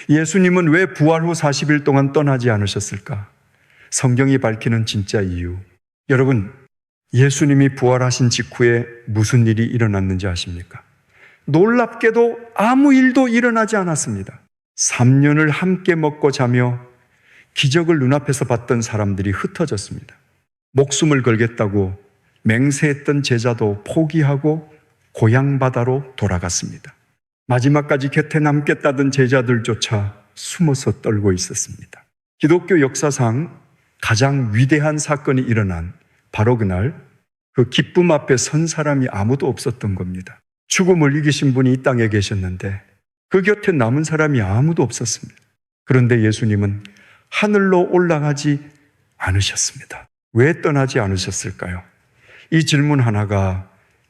예수님은 왜 부활 후 40일 동안 떠나지 않으셨을까? 성경이 밝히는 진짜 이유. 여러분, 예수님이 부활하신 직후에 무슨 일이 일어났는지 아십니까? 놀랍게도 아무 일도 일어나지 않았습니다. 3년을 함께 먹고 자며 기적을 눈앞에서 봤던 사람들이 흩어졌습니다. 목숨을 걸겠다고 맹세했던 제자도 포기하고 고향 바다로 돌아갔습니다. 마지막까지 곁에 남겠다던 제자들조차 숨어서 떨고 있었습니다. 기독교 역사상 가장 위대한 사건이 일어난 바로 그날 그 기쁨 앞에 선 사람이 아무도 없었던 겁니다. 죽음을 이기신 분이 이 땅에 계셨는데 그 곁에 남은 사람이 아무도 없었습니다. 그런데 예수님은 하늘로 올라가지 않으셨습니다. 왜 떠나지 않으셨을까요? 이 질문 하나가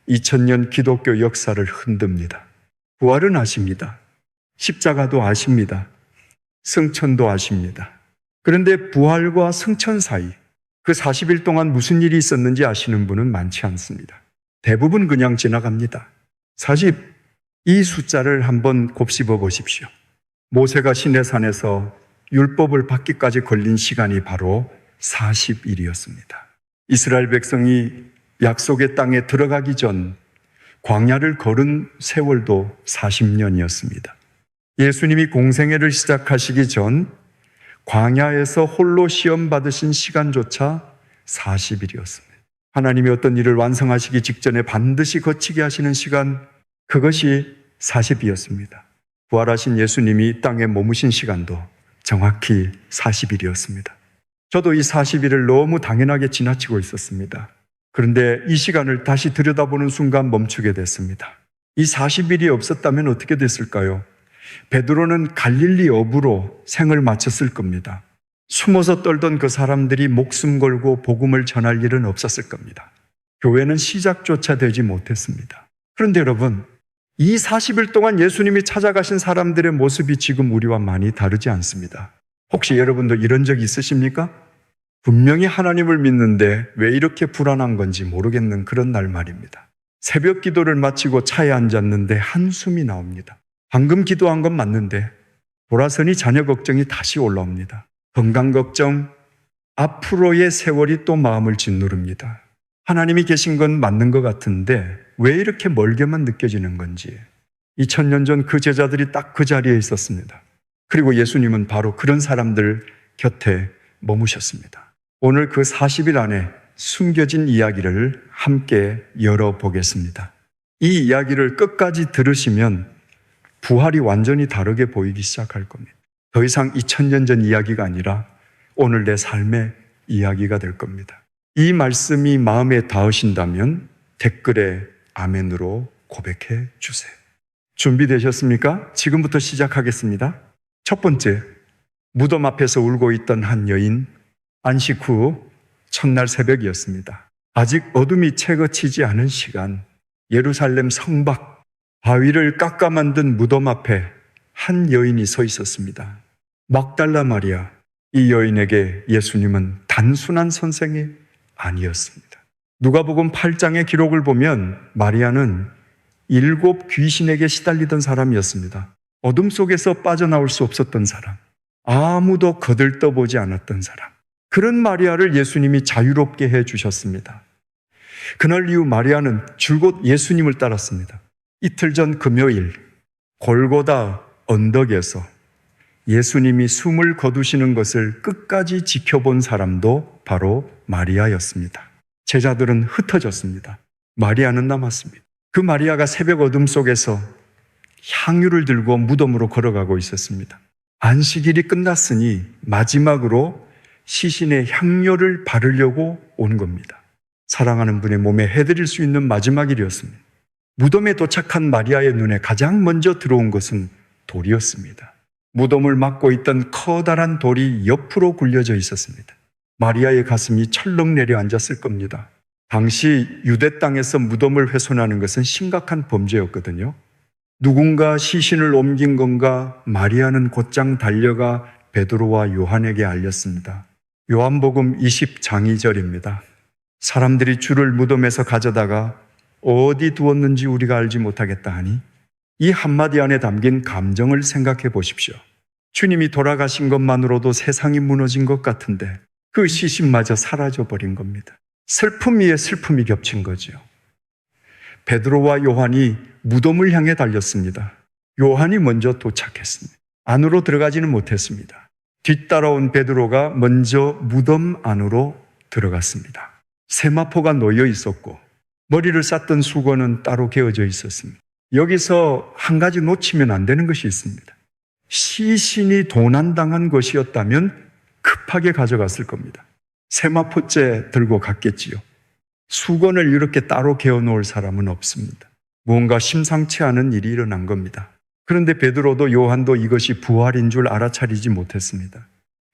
2000년 기독교 역사를 흔듭니다. 부활은 아십니다. 십자가도 아십니다. 승천도 아십니다. 그런데 부활과 승천 사이 그 40일 동안 무슨 일이 있었는지 아시는 분은 많지 않습니다. 대부분 그냥 지나갑니다. 40, 이 숫자를 한번 곱씹어 보십시오. 모세가 시내산에서 율법을 받기까지 걸린 시간이 바로 40일이었습니다. 이스라엘 백성이 약속의 땅에 들어가기 전 광야를 걸은 세월도 40년이었습니다. 예수님이 공생애를 시작하시기 전 광야에서 홀로 시험 받으신 시간조차 40일이었습니다. 하나님이 어떤 일을 완성하시기 직전에 반드시 거치게 하시는 시간, 그것이 40이었습니다. 부활하신 예수님이 이 땅에 머무신 시간도 정확히 40일이었습니다. 저도 이 40일을 너무 당연하게 지나치고 있었습니다. 그런데 이 시간을 다시 들여다보는 순간 멈추게 됐습니다. 이 40일이 없었다면 어떻게 됐을까요? 베드로는 갈릴리 어부로 생을 마쳤을 겁니다. 숨어서 떨던 그 사람들이 목숨 걸고 복음을 전할 일은 없었을 겁니다. 교회는 시작조차 되지 못했습니다. 그런데 여러분, 이 40일 동안 예수님이 찾아가신 사람들의 모습이 지금 우리와 많이 다르지 않습니다. 혹시 여러분도 이런 적 있으십니까? 분명히 하나님을 믿는데 왜 이렇게 불안한 건지 모르겠는 그런 날 말입니다. 새벽 기도를 마치고 차에 앉았는데 한숨이 나옵니다. 방금 기도한 건 맞는데 돌아서니 자녀 걱정이 다시 올라옵니다. 건강 걱정, 앞으로의 세월이 또 마음을 짓누릅니다. 하나님이 계신 건 맞는 것 같은데 왜 이렇게 멀게만 느껴지는 건지. 2000년 전 그 제자들이 딱 그 자리에 있었습니다. 그리고 예수님은 바로 그런 사람들 곁에 머무셨습니다. 오늘 그 40일 안에 숨겨진 이야기를 함께 열어보겠습니다. 이 이야기를 끝까지 들으시면 부활이 완전히 다르게 보이기 시작할 겁니다. 더 이상 2000년 전 이야기가 아니라 오늘 내 삶의 이야기가 될 겁니다. 이 말씀이 마음에 닿으신다면 댓글에 아멘으로 고백해 주세요. 준비되셨습니까? 지금부터 시작하겠습니다. 첫 번째, 무덤 앞에서 울고 있던 한 여인. 안식 후 첫날 새벽이었습니다. 아직 어둠이 채 걷히지 않은 시간, 예루살렘 성 밖 바위를 깎아 만든 무덤 앞에 한 여인이 서 있었습니다. 막달라 마리아. 이 여인에게 예수님은 단순한 선생이 아니었습니다. 누가복음 8장의 기록을 보면 마리아는 7 귀신에게 시달리던 사람이었습니다. 어둠 속에서 빠져나올 수 없었던 사람, 아무도 거들떠보지 않았던 사람. 그런 마리아를 예수님이 자유롭게 해주셨습니다. 그날 이후 마리아는 줄곧 예수님을 따랐습니다. 이틀 전 금요일 골고다 언덕에서 예수님이 숨을 거두시는 것을 끝까지 지켜본 사람도 바로 마리아였습니다. 제자들은 흩어졌습니다. 마리아는 남았습니다. 그 마리아가 새벽 어둠 속에서 향유를 들고 무덤으로 걸어가고 있었습니다. 안식일이 끝났으니 마지막으로 시신의 향료를 바르려고 온 겁니다. 사랑하는 분의 몸에 해드릴 수 있는 마지막 일이었습니다. 무덤에 도착한 마리아의 눈에 가장 먼저 들어온 것은 돌이었습니다. 무덤을 막고 있던 커다란 돌이 옆으로 굴려져 있었습니다. 마리아의 가슴이 철렁 내려앉았을 겁니다. 당시 유대 땅에서 무덤을 훼손하는 것은 심각한 범죄였거든요. 누군가 시신을 옮긴 건가? 마리아는 곧장 달려가 베드로와 요한에게 알렸습니다. 요한복음 20장이절입니다. 사람들이 주를 무덤에서 가져다가 어디 두었는지 우리가 알지 못하겠다 하니 이 한마디 안에 담긴 감정을 생각해 보십시오. 주님이 돌아가신 것만으로도 세상이 무너진 것 같은데 그 시신마저 사라져버린 겁니다. 슬픔 위에 슬픔이 겹친 거죠. 베드로와 요한이 무덤을 향해 달렸습니다. 요한이 먼저 도착했습니다. 안으로 들어가지는 못했습니다. 뒤따라온 베드로가 먼저 무덤 안으로 들어갔습니다. 세마포가 놓여 있었고 머리를 쌌던 수건은 따로 개어져 있었습니다. 여기서 한 가지 놓치면 안 되는 것이 있습니다. 시신이 도난당한 것이었다면 급하게 가져갔을 겁니다. 세마포째 들고 갔겠지요. 수건을 이렇게 따로 개어 놓을 사람은 없습니다. 무언가 심상치 않은 일이 일어난 겁니다. 그런데 베드로도 요한도 이것이 부활인 줄 알아차리지 못했습니다.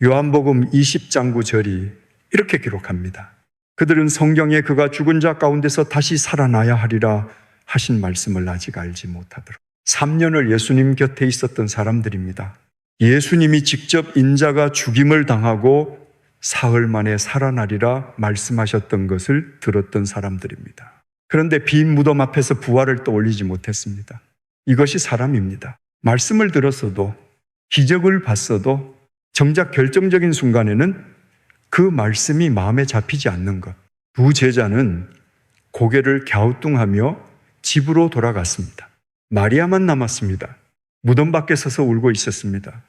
요한복음 20장 9절이 이렇게 기록합니다. 그들은 성경에 그가 죽은 자 가운데서 다시 살아나야 하리라 하신 말씀을 아직 알지 못하더라. 3년을 예수님 곁에 있었던 사람들입니다. 예수님이 직접 인자가 죽임을 당하고 사흘 만에 살아나리라 말씀하셨던 것을 들었던 사람들입니다. 그런데 빈 무덤 앞에서 부활을 떠올리지 못했습니다. 이것이 사람입니다. 말씀을 들었어도 기적을 봤어도 정작 결정적인 순간에는 그 말씀이 마음에 잡히지 않는 것. 두 제자는 고개를 갸우뚱하며 집으로 돌아갔습니다. 마리아만 남았습니다. 무덤 밖에 서서 울고 있었습니다.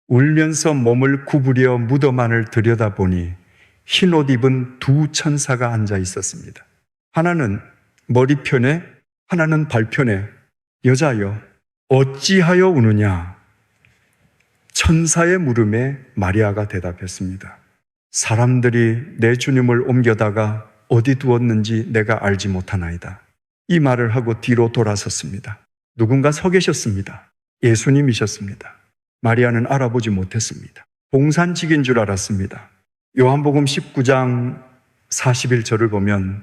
울면서 몸을 구부려 무덤 안을 들여다보니 흰 옷 입은 두 천사가 앉아 있었습니다. 하나는 머리편에, 하나는 발편에. 여자여, 어찌하여 우느냐? 천사의 물음에 마리아가 대답했습니다. 사람들이 내 주님을 옮겨다가 어디 두었는지 내가 알지 못하나이다. 이 말을 하고 뒤로 돌아섰습니다. 누군가 서 계셨습니다. 예수님이셨습니다. 마리아는 알아보지 못했습니다. 봉산직인 줄 알았습니다. 요한복음 19장 41절을 보면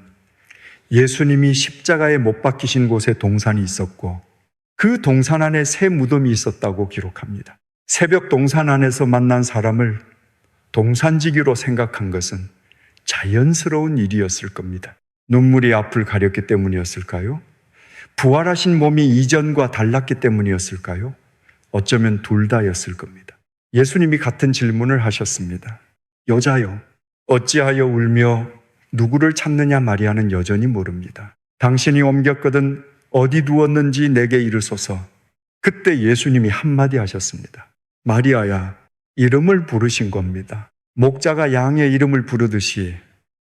예수님이 십자가에 못 박히신 곳에 동산이 있었고 그 동산 안에 새 무덤이 있었다고 기록합니다. 새벽 동산 안에서 만난 사람을 동산지기로 생각한 것은 자연스러운 일이었을 겁니다. 눈물이 앞을 가렸기 때문이었을까요? 부활하신 몸이 이전과 달랐기 때문이었을까요? 어쩌면 둘 다였을 겁니다. 예수님이 같은 질문을 하셨습니다. 여자여, 어찌하여 울며 누구를 찾느냐? 마리아는 여전히 모릅니다. 당신이 옮겼거든 어디 두었는지 내게 이르소서. 그때 예수님이 한마디 하셨습니다. 마리아야, 이름을 부르신 겁니다. 목자가 양의 이름을 부르듯이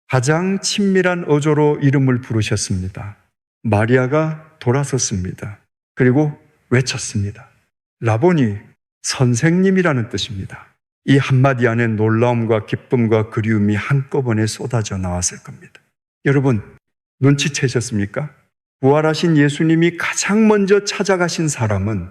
가장 친밀한 어조로 이름을 부르셨습니다. 마리아가 돌아섰습니다. 그리고 외쳤습니다. 라보니, 선생님이라는 뜻입니다. 이 한마디 안에 놀라움과 기쁨과 그리움이 한꺼번에 쏟아져 나왔을 겁니다. 여러분, 눈치채셨습니까? 부활하신 예수님이 가장 먼저 찾아가신 사람은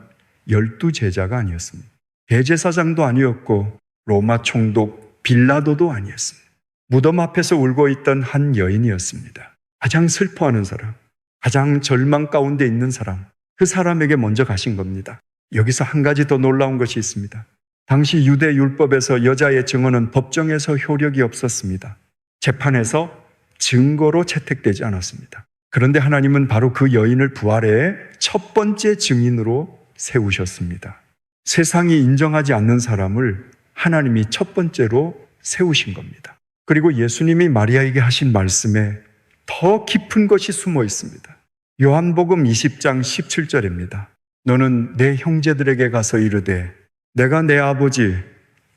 12제자가 아니었습니다. 대제사장도 아니었고 로마 총독 빌라도도 아니었습니다. 무덤 앞에서 울고 있던 한 여인이었습니다. 가장 슬퍼하는 사람, 가장 절망 가운데 있는 사람, 그 사람에게 먼저 가신 겁니다. 여기서 한 가지 더 놀라운 것이 있습니다. 당시 유대 율법에서 여자의 증언은 법정에서 효력이 없었습니다. 재판에서 증거로 채택되지 않았습니다. 그런데 하나님은 바로 그 여인을 부활의 첫 번째 증인으로 세우셨습니다. 세상이 인정하지 않는 사람을 하나님이 첫 번째로 세우신 겁니다. 그리고 예수님이 마리아에게 하신 말씀에 더 깊은 것이 숨어 있습니다. 요한복음 20장 17절입니다. 너는 내 형제들에게 가서 이르되 내가 내 아버지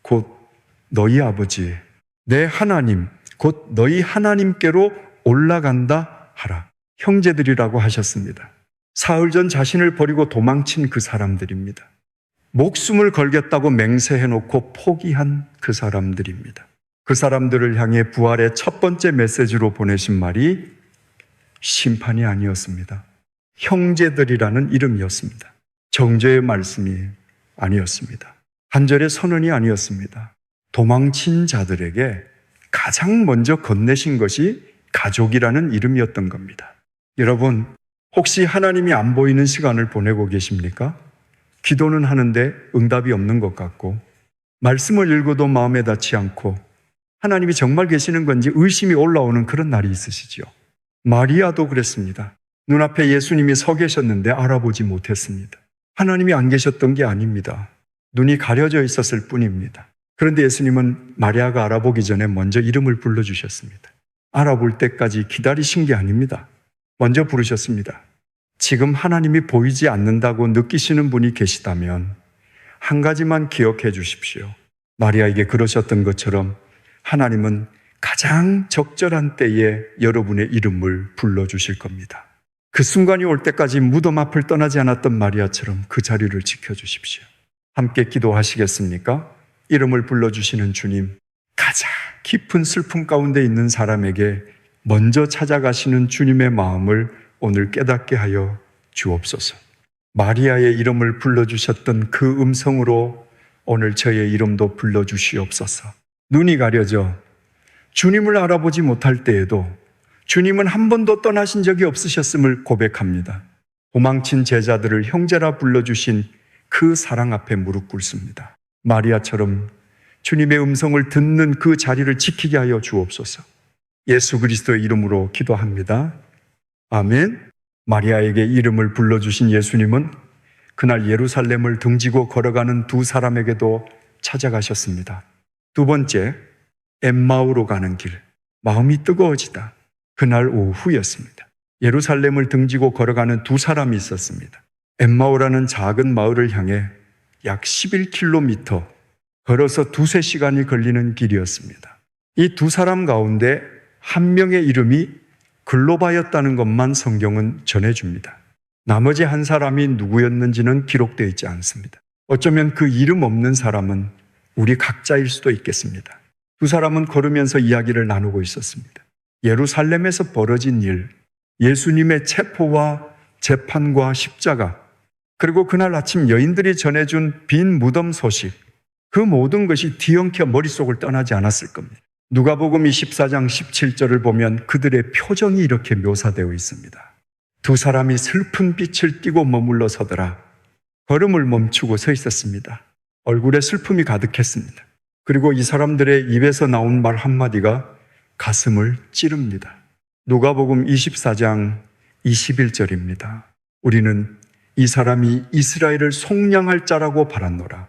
곧 너희 아버지 내 하나님 곧 너희 하나님께로 올라간다 하라. 형제들이라고 하셨습니다. 사흘 전 자신을 버리고 도망친 그 사람들입니다. 목숨을 걸겠다고 맹세해놓고 포기한 그 사람들입니다. 그 사람들을 향해 부활의 첫 번째 메시지로 보내신 말이 심판이 아니었습니다. 형제들이라는 이름이었습니다. 정죄의 말씀이 아니었습니다. 한절의 선언이 아니었습니다. 도망친 자들에게 가장 먼저 건네신 것이 가족이라는 이름이었던 겁니다. 여러분, 혹시 하나님이 안 보이는 시간을 보내고 계십니까? 기도는 하는데 응답이 없는 것 같고 말씀을 읽어도 마음에 닿지 않고 하나님이 정말 계시는 건지 의심이 올라오는 그런 날이 있으시지요. 마리아도 그랬습니다. 눈앞에 예수님이 서 계셨는데 알아보지 못했습니다. 하나님이 안 계셨던 게 아닙니다. 눈이 가려져 있었을 뿐입니다. 그런데 예수님은 마리아가 알아보기 전에 먼저 이름을 불러주셨습니다. 알아볼 때까지 기다리신 게 아닙니다. 먼저 부르셨습니다. 지금 하나님이 보이지 않는다고 느끼시는 분이 계시다면 한 가지만 기억해 주십시오. 마리아에게 그러셨던 것처럼 하나님은 가장 적절한 때에 여러분의 이름을 불러주실 겁니다. 그 순간이 올 때까지 무덤 앞을 떠나지 않았던 마리아처럼 그 자리를 지켜주십시오. 함께 기도하시겠습니까? 이름을 불러주시는 주님, 가장 깊은 슬픔 가운데 있는 사람에게 먼저 찾아가시는 주님의 마음을 오늘 깨닫게 하여 주옵소서. 마리아의 이름을 불러주셨던 그 음성으로 오늘 저의 이름도 불러주시옵소서. 눈이 가려져 주님을 알아보지 못할 때에도 주님은 한 번도 떠나신 적이 없으셨음을 고백합니다. 도망친 제자들을 형제라 불러주신 그 사랑 앞에 무릎 꿇습니다. 마리아처럼 주님의 음성을 듣는 그 자리를 지키게 하여 주옵소서. 예수 그리스도의 이름으로 기도합니다. 아멘. 마리아에게 이름을 불러주신 예수님은 그날 예루살렘을 등지고 걸어가는 두 사람에게도 찾아가셨습니다. 두 번째, 엠마오로 가는 길, 마음이 뜨거워지다. 그날 오후였습니다. 예루살렘을 등지고 걸어가는 두 사람이 있었습니다. 엠마오라는 작은 마을을 향해 약 11km 걸어서 2-3시간이 걸리는 길이었습니다. 이 두 사람 가운데 한 명의 이름이 글로바였다는 것만 성경은 전해줍니다. 나머지 한 사람이 누구였는지는 기록되어 있지 않습니다. 어쩌면 그 이름 없는 사람은 우리 각자일 수도 있겠습니다. 두 사람은 걸으면서 이야기를 나누고 있었습니다. 예루살렘에서 벌어진 일, 예수님의 체포와 재판과 십자가, 그리고 그날 아침 여인들이 전해준 빈 무덤 소식, 그 모든 것이 뒤엉켜 머릿속을 떠나지 않았을 겁니다. 누가복음 24장 17절을 보면 그들의 표정이 이렇게 묘사되어 있습니다. 두 사람이 슬픈 빛을 띠고 머물러 서더라. 걸음을 멈추고 서 있었습니다. 얼굴에 슬픔이 가득했습니다. 그리고 이 사람들의 입에서 나온 말 한마디가 가슴을 찌릅니다. 누가복음 24장 21절입니다. 우리는 이 사람이 이스라엘을 속량할 자라고 바랐노라.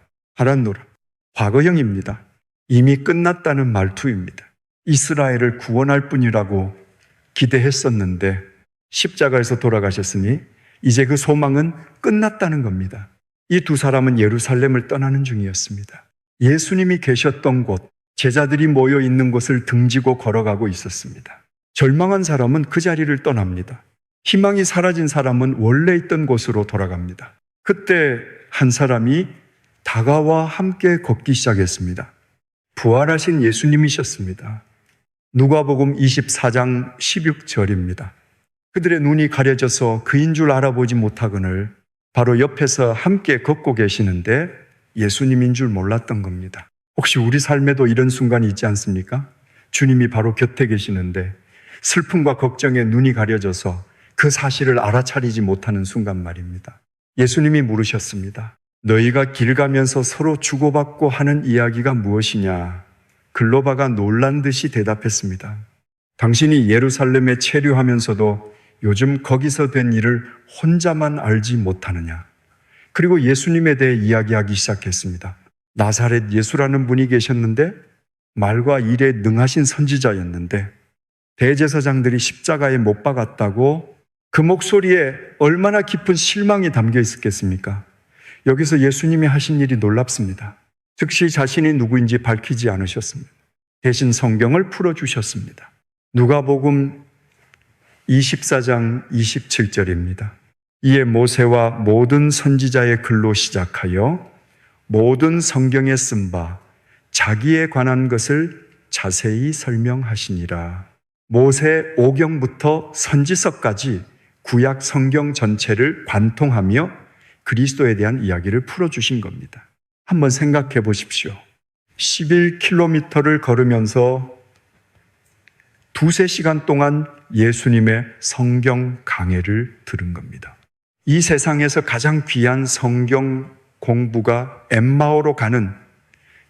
과거형입니다. 이미 끝났다는 말투입니다. 이스라엘을 구원할 뿐이라고 기대했었는데 십자가에서 돌아가셨으니 이제 그 소망은 끝났다는 겁니다. 이 두 사람은 예루살렘을 떠나는 중이었습니다. 예수님이 계셨던 곳, 제자들이 모여 있는 곳을 등지고 걸어가고 있었습니다. 절망한 사람은 그 자리를 떠납니다. 희망이 사라진 사람은 원래 있던 곳으로 돌아갑니다. 그때 한 사람이 다가와 함께 걷기 시작했습니다. 부활하신 예수님이셨습니다. 누가복음 24장 16절입니다. 그들의 눈이 가려져서 그인 줄 알아보지 못하거늘 바로 옆에서 함께 걷고 계시는데 예수님인 줄 몰랐던 겁니다. 혹시 우리 삶에도 이런 순간이 있지 않습니까? 주님이 바로 곁에 계시는데 슬픔과 걱정에 눈이 가려져서 그 사실을 알아차리지 못하는 순간 말입니다. 예수님이 물으셨습니다. 너희가 길 가면서 서로 주고받고 하는 이야기가 무엇이냐? 글로바가 놀란 듯이 대답했습니다. 당신이 예루살렘에 체류하면서도 요즘 거기서 된 일을 혼자만 알지 못하느냐? 그리고 예수님에 대해 이야기하기 시작했습니다. 나사렛 예수라는 분이 계셨는데 말과 일에 능하신 선지자였는데 대제사장들이 십자가에 못 박았다고 그 목소리에 얼마나 깊은 실망이 담겨 있었겠습니까? 여기서 예수님이 하신 일이 놀랍습니다. 즉시 자신이 누구인지 밝히지 않으셨습니다. 대신 성경을 풀어주셨습니다. 누가복음 24장 27절입니다. 이에 모세와 모든 선지자의 글로 시작하여 모든 성경에 쓴 바 자기에 관한 것을 자세히 설명하시니라. 모세 오경부터 선지서까지 구약 성경 전체를 관통하며 그리스도에 대한 이야기를 풀어주신 겁니다. 한번 생각해 보십시오. 11km를 걸으면서 2-3시간 동안 예수님의 성경 강해를 들은 겁니다. 이 세상에서 가장 귀한 성경 공부가 엠마오로 가는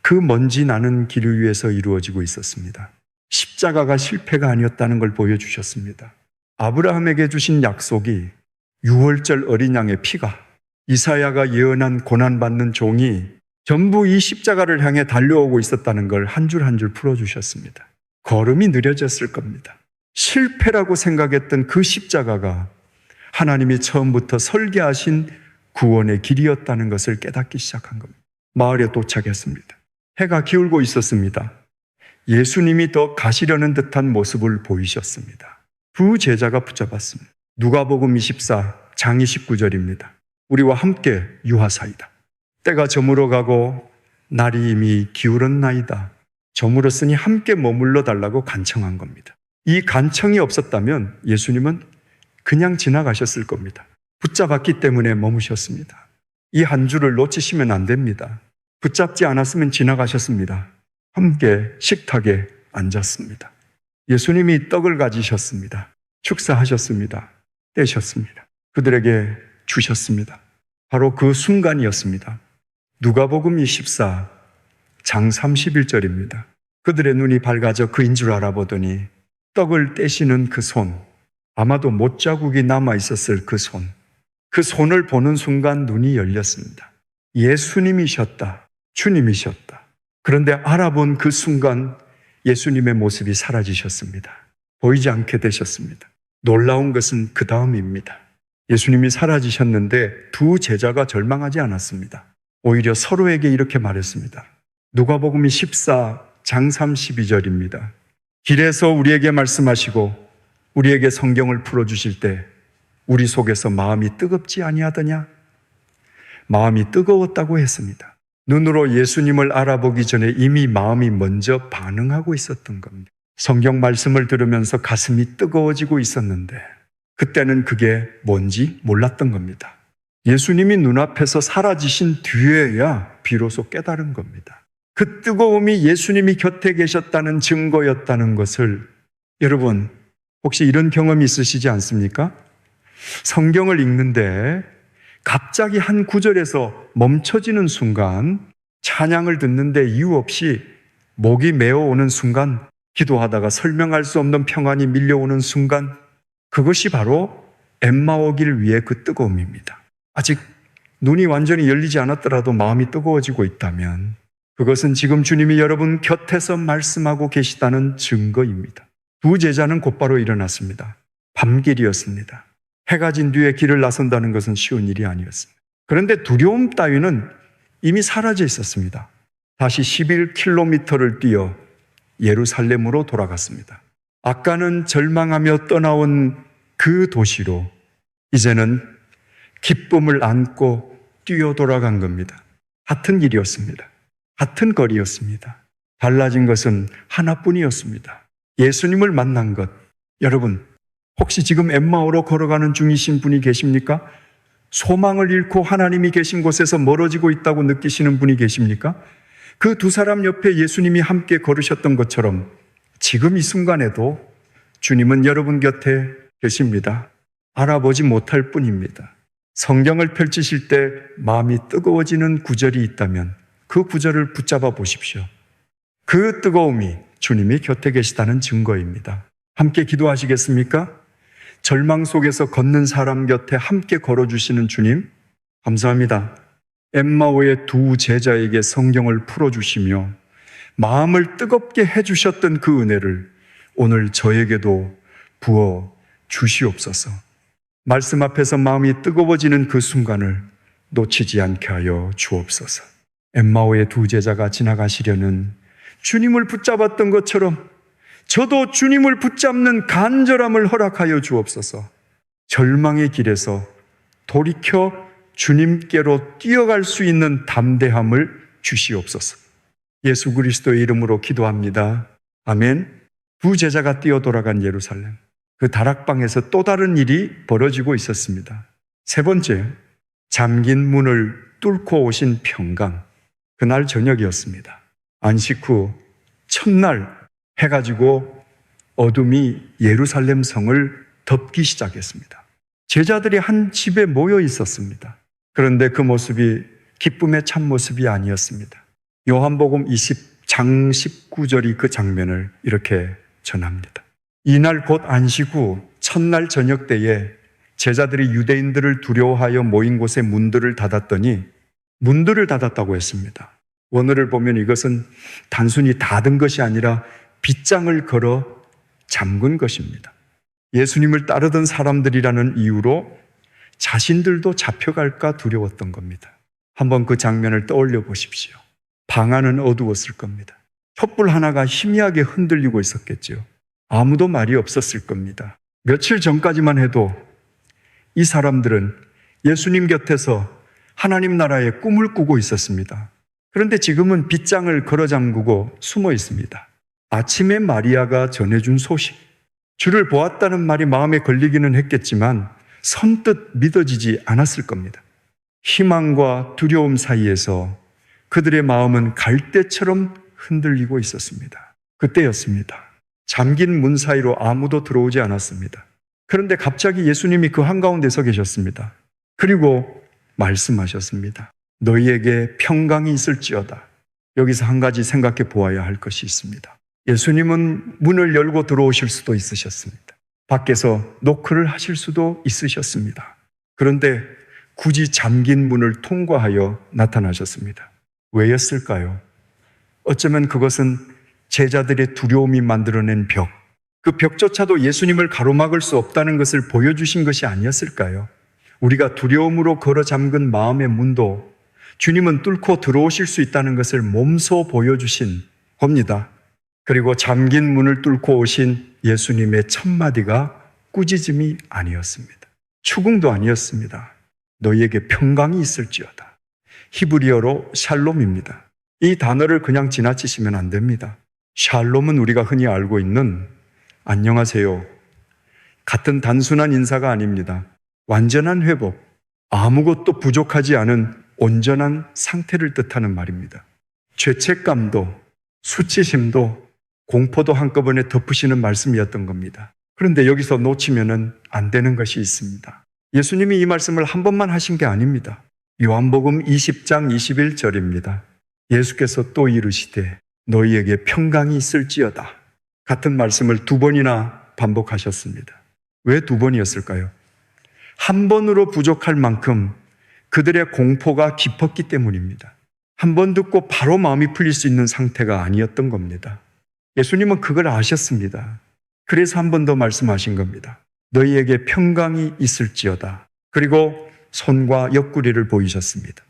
그 먼지 나는 길 위에서 이루어지고 있었습니다. 십자가가 실패가 아니었다는 걸 보여주셨습니다. 아브라함에게 주신 약속이 6월절 어린 양의 피가 이사야가 예언한 고난받는 종이 전부 이 십자가를 향해 달려오고 있었다는 걸 한 줄 한 줄 풀어주셨습니다. 걸음이 느려졌을 겁니다. 실패라고 생각했던 그 십자가가 하나님이 처음부터 설계하신 구원의 길이었다는 것을 깨닫기 시작한 겁니다. 마을에 도착했습니다. 해가 기울고 있었습니다. 예수님이 더 가시려는 듯한 모습을 보이셨습니다. 두 제자가 붙잡았습니다. 누가복음 24 장 29절입니다. 우리와 함께 유하사이다. 때가 저물어 가고 날이 이미 기울었나이다. 저물었으니 함께 머물러 달라고 간청한 겁니다. 이 간청이 없었다면 예수님은 그냥 지나가셨을 겁니다. 붙잡았기 때문에 머무셨습니다. 이 한 줄을 놓치시면 안 됩니다. 붙잡지 않았으면 지나가셨습니다. 함께 식탁에 앉았습니다. 예수님이 떡을 가지셨습니다. 축사하셨습니다. 떼셨습니다. 그들에게 주셨습니다. 바로 그 순간이었습니다. 누가복음 24 장 31절입니다. 그들의 눈이 밝아져 그인 줄 알아보더니 떡을 떼시는 그 손, 아마도 못자국이 남아있었을 그 손, 그 손을 보는 순간 눈이 열렸습니다. 예수님이셨다. 주님이셨다. 그런데 알아본 그 순간 예수님의 모습이 사라지셨습니다. 보이지 않게 되셨습니다. 놀라운 것은 그 다음입니다. 예수님이 사라지셨는데 두 제자가 절망하지 않았습니다. 오히려 서로에게 이렇게 말했습니다. 누가복음 14 장 32절입니다. 길에서 우리에게 말씀하시고 우리에게 성경을 풀어주실 때 우리 속에서 마음이 뜨겁지 아니하더냐? 마음이 뜨거웠다고 했습니다. 눈으로 예수님을 알아보기 전에 이미 마음이 먼저 반응하고 있었던 겁니다. 성경 말씀을 들으면서 가슴이 뜨거워지고 있었는데 그때는 그게 뭔지 몰랐던 겁니다. 예수님이 눈앞에서 사라지신 뒤에야 비로소 깨달은 겁니다. 그 뜨거움이 예수님이 곁에 계셨다는 증거였다는 것을 여러분 혹시 이런 경험이 있으시지 않습니까? 성경을 읽는데 갑자기 한 구절에서 멈춰지는 순간 찬양을 듣는데 이유 없이 목이 메어오는 순간 기도하다가 설명할 수 없는 평안이 밀려오는 순간 그것이 바로 엠마오 길 위의 그 뜨거움입니다. 아직 눈이 완전히 열리지 않았더라도 마음이 뜨거워지고 있다면 그것은 지금 주님이 여러분 곁에서 말씀하고 계시다는 증거입니다. 두 제자는 곧바로 일어났습니다. 밤길이었습니다. 해가 진 뒤에 길을 나선다는 것은 쉬운 일이 아니었습니다. 그런데 두려움 따위는 이미 사라져 있었습니다. 다시 11km를 뛰어 예루살렘으로 돌아갔습니다. 아까는 절망하며 떠나온 그 도시로 이제는 기쁨을 안고 뛰어 돌아간 겁니다. 같은 길이었습니다. 같은 거리였습니다. 달라진 것은 하나뿐이었습니다. 예수님을 만난 것. 여러분, 혹시 지금 엠마오로 걸어가는 중이신 분이 계십니까? 소망을 잃고 하나님이 계신 곳에서 멀어지고 있다고 느끼시는 분이 계십니까? 그 두 사람 옆에 예수님이 함께 걸으셨던 것처럼 지금 이 순간에도 주님은 여러분 곁에 계십니다. 알아보지 못할 뿐입니다. 성경을 펼치실 때 마음이 뜨거워지는 구절이 있다면 그 구절을 붙잡아 보십시오. 그 뜨거움이 주님이 곁에 계시다는 증거입니다. 함께 기도하시겠습니까? 절망 속에서 걷는 사람 곁에 함께 걸어주시는 주님, 감사합니다. 엠마오의 두 제자에게 성경을 풀어주시며 마음을 뜨겁게 해주셨던 그 은혜를 오늘 저에게도 부어 주시옵소서. 말씀 앞에서 마음이 뜨거워지는 그 순간을 놓치지 않게 하여 주옵소서. 엠마오의 두 제자가 지나가시려는 주님을 붙잡았던 것처럼 저도 주님을 붙잡는 간절함을 허락하여 주옵소서. 절망의 길에서 돌이켜 주님께로 뛰어갈 수 있는 담대함을 주시옵소서. 예수 그리스도의 이름으로 기도합니다. 아멘. 두 제자가 뛰어 돌아간 예루살렘. 그 다락방에서 또 다른 일이 벌어지고 있었습니다. 세 번째, 잠긴 문을 뚫고 오신 평강. 그날 저녁이었습니다. 안식 후 첫날 해가 지고 어둠이 예루살렘 성을 덮기 시작했습니다. 제자들이 한 집에 모여 있었습니다. 그런데 그 모습이 기쁨의 참모습이 아니었습니다. 요한복음 20장 19절이 그 장면을 이렇게 전합니다. 이날 곧 안식 후 첫날 저녁 때에 제자들이 유대인들을 두려워하여 모인 곳에 문들을 닫았더니 문들을 닫았다고 했습니다. 원어를 보면 이것은 단순히 닫은 것이 아니라 빗장을 걸어 잠근 것입니다. 예수님을 따르던 사람들이라는 이유로 자신들도 잡혀갈까 두려웠던 겁니다. 한번 그 장면을 떠올려 보십시오. 방 안은 어두웠을 겁니다. 촛불 하나가 희미하게 흔들리고 있었겠죠. 아무도 말이 없었을 겁니다. 며칠 전까지만 해도 이 사람들은 예수님 곁에서 하나님 나라의 꿈을 꾸고 있었습니다. 그런데 지금은 빗장을 걸어 잠그고 숨어 있습니다. 아침에 마리아가 전해준 소식, 주를 보았다는 말이 마음에 걸리기는 했겠지만 선뜻 믿어지지 않았을 겁니다. 희망과 두려움 사이에서 그들의 마음은 갈대처럼 흔들리고 있었습니다. 그때였습니다. 잠긴 문 사이로 아무도 들어오지 않았습니다. 그런데 갑자기 예수님이 그 한가운데 서 계셨습니다. 그리고 말씀하셨습니다. 너희에게 평강이 있을지어다. 여기서 한 가지 생각해 보아야 할 것이 있습니다. 예수님은 문을 열고 들어오실 수도 있으셨습니다. 밖에서 노크를 하실 수도 있으셨습니다. 그런데 굳이 잠긴 문을 통과하여 나타나셨습니다. 왜였을까요? 어쩌면 그것은 제자들의 두려움이 만들어낸 벽, 그 벽조차도 예수님을 가로막을 수 없다는 것을 보여주신 것이 아니었을까요? 우리가 두려움으로 걸어 잠근 마음의 문도 주님은 뚫고 들어오실 수 있다는 것을 몸소 보여주신 겁니다. 그리고 잠긴 문을 뚫고 오신 예수님의 첫 마디가 꾸짖음이 아니었습니다. 추궁도 아니었습니다. 너희에게 평강이 있을지어다. 히브리어로 샬롬입니다. 이 단어를 그냥 지나치시면 안 됩니다. 샬롬은 우리가 흔히 알고 있는 안녕하세요 같은 단순한 인사가 아닙니다. 완전한 회복, 아무것도 부족하지 않은 온전한 상태를 뜻하는 말입니다. 죄책감도 수치심도 공포도 한꺼번에 덮으시는 말씀이었던 겁니다. 그런데 여기서 놓치면 안 되는 것이 있습니다. 예수님이 이 말씀을 한 번만 하신 게 아닙니다. 요한복음 20장 21절입니다. 예수께서 또 이르시되 너희에게 평강이 있을지어다. 같은 말씀을 두 번이나 반복하셨습니다. 왜 두 번이었을까요? 한 번으로 부족할 만큼 그들의 공포가 깊었기 때문입니다. 한 번 듣고 바로 마음이 풀릴 수 있는 상태가 아니었던 겁니다. 예수님은 그걸 아셨습니다. 그래서 한 번 더 말씀하신 겁니다. 너희에게 평강이 있을지어다. 그리고 손과 옆구리를 보이셨습니다.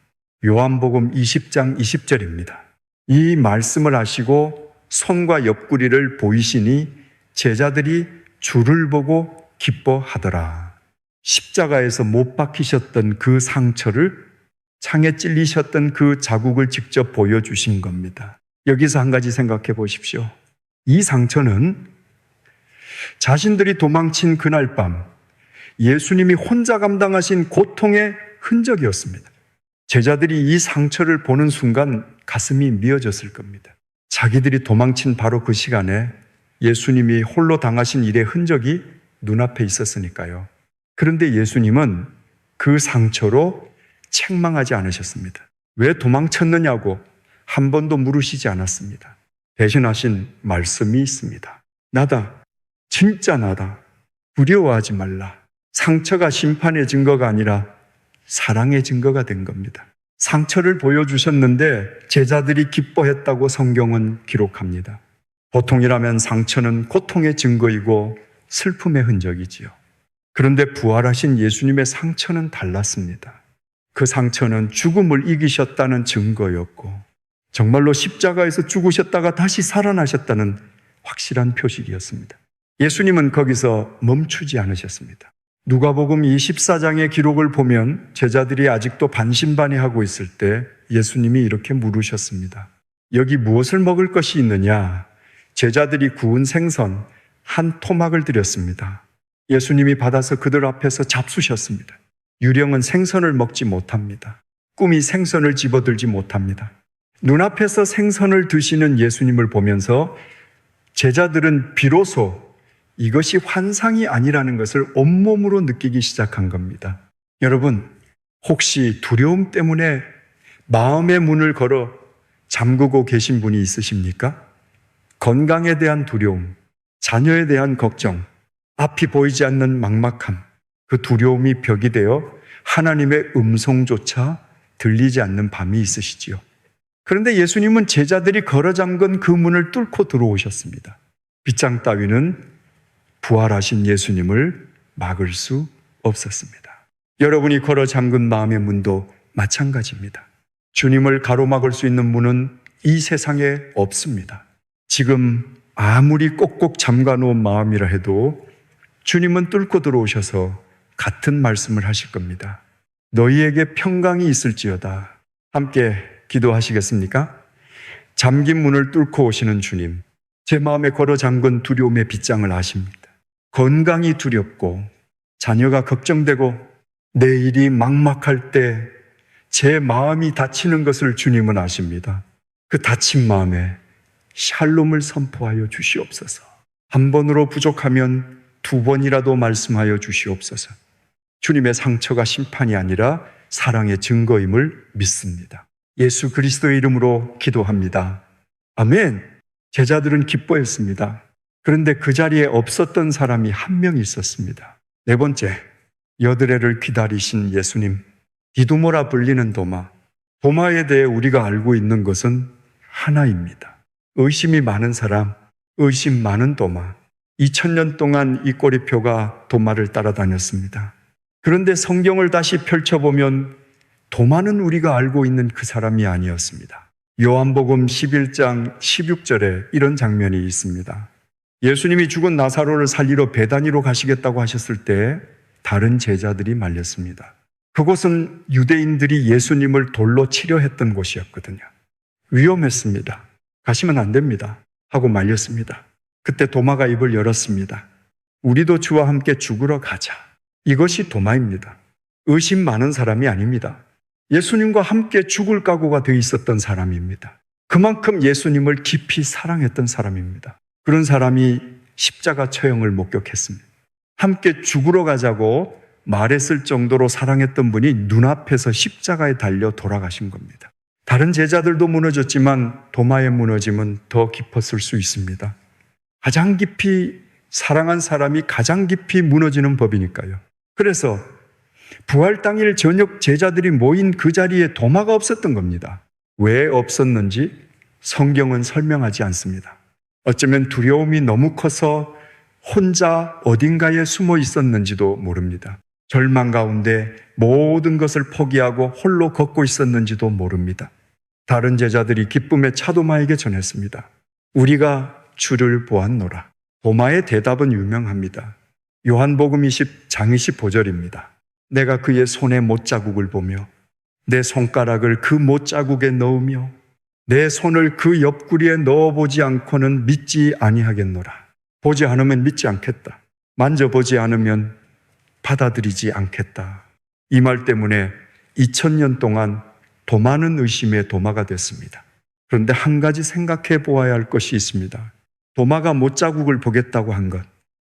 요한복음 20장 20절입니다. 이 말씀을 하시고 손과 옆구리를 보이시니 제자들이 주를 보고 기뻐하더라. 십자가에서 못 박히셨던 그 상처를, 창에 찔리셨던 그 자국을 직접 보여주신 겁니다. 여기서 한 가지 생각해 보십시오. 이 상처는 자신들이 도망친 그날 밤 예수님이 혼자 감당하신 고통의 흔적이었습니다. 제자들이 이 상처를 보는 순간 가슴이 미어졌을 겁니다. 자기들이 도망친 바로 그 시간에 예수님이 홀로 당하신 일의 흔적이 눈앞에 있었으니까요. 그런데 예수님은 그 상처로 책망하지 않으셨습니다. 왜 도망쳤느냐고 한 번도 물으시지 않았습니다. 대신하신 말씀이 있습니다. 나다. 진짜 나다. 두려워하지 말라. 상처가 심판의 증거가 아니라 사랑의 증거가 된 겁니다. 상처를 보여주셨는데 제자들이 기뻐했다고 성경은 기록합니다. 보통이라면 상처는 고통의 증거이고 슬픔의 흔적이지요. 그런데 부활하신 예수님의 상처는 달랐습니다. 그 상처는 죽음을 이기셨다는 증거였고 정말로 십자가에서 죽으셨다가 다시 살아나셨다는 확실한 표식이었습니다. 예수님은 거기서 멈추지 않으셨습니다. 누가복음 24장의 기록을 보면 제자들이 아직도 반신반의하고 있을 때 예수님이 이렇게 물으셨습니다. 여기 무엇을 먹을 것이 있느냐? 제자들이 구운 생선 한 토막을 드렸습니다. 예수님이 받아서 그들 앞에서 잡수셨습니다. 유령은 생선을 먹지 못합니다. 꿈이 생선을 집어들지 못합니다. 눈앞에서 생선을 드시는 예수님을 보면서 제자들은 비로소 이것이 환상이 아니라는 것을 온몸으로 느끼기 시작한 겁니다. 여러분, 혹시 두려움 때문에 마음의 문을 걸어 잠그고 계신 분이 있으십니까? 건강에 대한 두려움, 자녀에 대한 걱정, 앞이 보이지 않는 막막함, 그 두려움이 벽이 되어 하나님의 음성조차 들리지 않는 밤이 있으시지요. 그런데 예수님은 제자들이 걸어 잠근 그 문을 뚫고 들어오셨습니다. 빗장 따위는 부활하신 예수님을 막을 수 없었습니다. 여러분이 걸어 잠근 마음의 문도 마찬가지입니다. 주님을 가로막을 수 있는 문은 이 세상에 없습니다. 지금 아무리 꼭꼭 잠가놓은 마음이라 해도 주님은 뚫고 들어오셔서 같은 말씀을 하실 겁니다. 너희에게 평강이 있을지어다. 함께 기도하시겠습니까? 잠긴 문을 뚫고 오시는 주님, 제 마음에 걸어 잠근 두려움의 빗장을 아십니다. 건강이 두렵고 자녀가 걱정되고 내 일이 막막할 때 제 마음이 다치는 것을 주님은 아십니다. 그 다친 마음에 샬롬을 선포하여 주시옵소서. 한 번으로 부족하면 두 번이라도 말씀하여 주시옵소서. 주님의 상처가 심판이 아니라 사랑의 증거임을 믿습니다. 예수 그리스도의 이름으로 기도합니다. 아멘. 제자들은 기뻐했습니다. 그런데 그 자리에 없었던 사람이 한 명 있었습니다. 네 번째, 여드레를 기다리신 예수님. 디두모라 불리는 도마. 도마에 대해 우리가 알고 있는 것은 하나입니다. 의심이 많은 사람, 의심 많은 도마. 2000년 동안 이 꼬리표가 도마를 따라다녔습니다. 그런데 성경을 다시 펼쳐보면 도마는 우리가 알고 있는 그 사람이 아니었습니다. 요한복음 11장 16절에 이런 장면이 있습니다. 예수님이 죽은 나사로를 살리러 베다니로 가시겠다고 하셨을 때 다른 제자들이 말렸습니다. 그곳은 유대인들이 예수님을 돌로 치려 했던 곳이었거든요. 위험했습니다. 가시면 안 됩니다. 하고 말렸습니다. 그때 도마가 입을 열었습니다. 우리도 주와 함께 죽으러 가자. 이것이 도마입니다. 의심 많은 사람이 아닙니다. 예수님과 함께 죽을 각오가 되어 있었던 사람입니다. 그만큼 예수님을 깊이 사랑했던 사람입니다. 그런 사람이 십자가 처형을 목격했습니다. 함께 죽으러 가자고 말했을 정도로 사랑했던 분이 눈앞에서 십자가에 달려 돌아가신 겁니다. 다른 제자들도 무너졌지만 도마의 무너짐은 더 깊었을 수 있습니다. 가장 깊이 사랑한 사람이 가장 깊이 무너지는 법이니까요. 그래서 부활 당일 저녁 제자들이 모인 그 자리에 도마가 없었던 겁니다. 왜 없었는지 성경은 설명하지 않습니다. 어쩌면 두려움이 너무 커서 혼자 어딘가에 숨어 있었는지도 모릅니다. 절망 가운데 모든 것을 포기하고 홀로 걷고 있었는지도 모릅니다. 다른 제자들이 기쁨의 차도마에게 전했습니다. 우리가 주를 보았노라. 도마의 대답은 유명합니다. 요한복음 20장 25절입니다. 내가 그의 손에 못자국을 보며 내 손가락을 그 못자국에 넣으며 내 손을 그 옆구리에 넣어보지 않고는 믿지 아니하겠노라. 보지 않으면 믿지 않겠다. 만져보지 않으면 받아들이지 않겠다. 이 말 때문에 2000년 동안 도마는 의심의 도마가 됐습니다. 그런데 한 가지 생각해 보아야 할 것이 있습니다. 도마가 못자국을 보겠다고 한 것,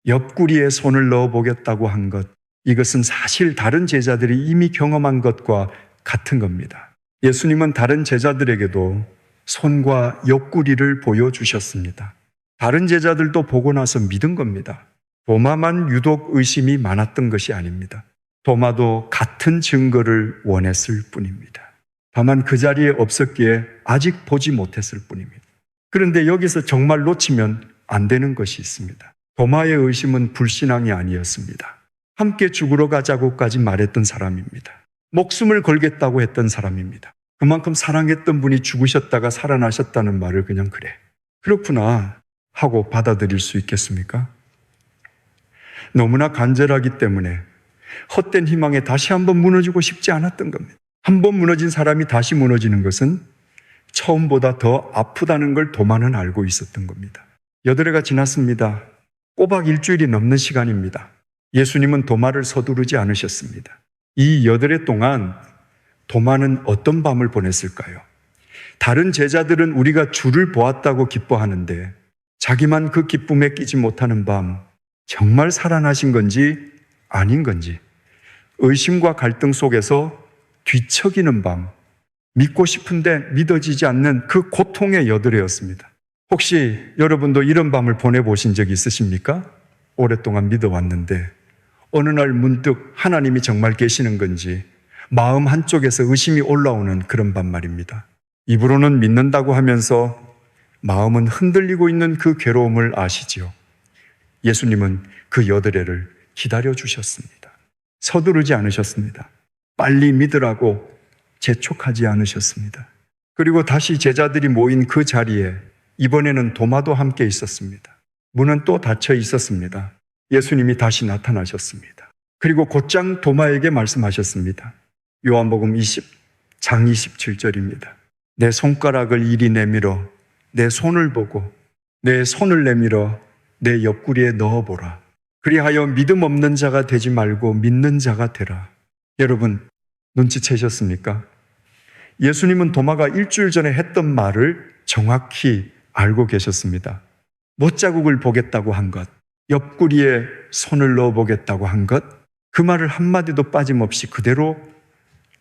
옆구리에 손을 넣어보겠다고 한 것, 이것은 사실 다른 제자들이 이미 경험한 것과 같은 겁니다. 예수님은 다른 제자들에게도 손과 옆구리를 보여주셨습니다. 다른 제자들도 보고 나서 믿은 겁니다. 도마만 유독 의심이 많았던 것이 아닙니다. 도마도 같은 증거를 원했을 뿐입니다. 다만 그 자리에 없었기에 아직 보지 못했을 뿐입니다. 그런데 여기서 정말 놓치면 안 되는 것이 있습니다. 도마의 의심은 불신앙이 아니었습니다. 함께 죽으러 가자고까지 말했던 사람입니다. 목숨을 걸겠다고 했던 사람입니다. 그만큼 사랑했던 분이 죽으셨다가 살아나셨다는 말을 그냥 그래, 그렇구나 하고 받아들일 수 있겠습니까? 너무나 간절하기 때문에 헛된 희망에 다시 한번 무너지고 싶지 않았던 겁니다. 한번 무너진 사람이 다시 무너지는 것은 처음보다 더 아프다는 걸 도마는 알고 있었던 겁니다. 여드레가 지났습니다. 꼬박 일주일이 넘는 시간입니다. 예수님은 도마를 서두르지 않으셨습니다. 이 여드레 동안 도마는 어떤 밤을 보냈을까요? 다른 제자들은 우리가 주를 보았다고 기뻐하는데 자기만 그 기쁨에 끼지 못하는 밤, 정말 살아나신 건지 아닌 건지 의심과 갈등 속에서 뒤척이는 밤, 믿고 싶은데 믿어지지 않는 그 고통의 여드레였습니다. 혹시 여러분도 이런 밤을 보내보신 적이 있으십니까? 오랫동안 믿어왔는데 어느 날 문득 하나님이 정말 계시는 건지 마음 한쪽에서 의심이 올라오는 그런 밤 말입니다. 입으로는 믿는다고 하면서 마음은 흔들리고 있는 그 괴로움을 아시지요. 예수님은 그 여드레를 기다려 주셨습니다. 서두르지 않으셨습니다. 빨리 믿으라고 재촉하지 않으셨습니다. 그리고 다시 제자들이 모인 그 자리에 이번에는 도마도 함께 있었습니다. 문은 또 닫혀 있었습니다. 예수님이 다시 나타나셨습니다. 그리고 곧장 도마에게 말씀하셨습니다. 요한복음 20장 27절입니다. 내 손가락을 이리 내밀어 내 손을 보고 내 손을 내밀어 내 옆구리에 넣어보라. 그리하여 믿음 없는 자가 되지 말고 믿는 자가 되라. 여러분, 눈치채셨습니까? 예수님은 도마가 일주일 전에 했던 말을 정확히 알고 계셨습니다. 못자국을 보겠다고 한 것, 옆구리에 손을 넣어보겠다고 한 것, 그 말을 한마디도 빠짐없이 그대로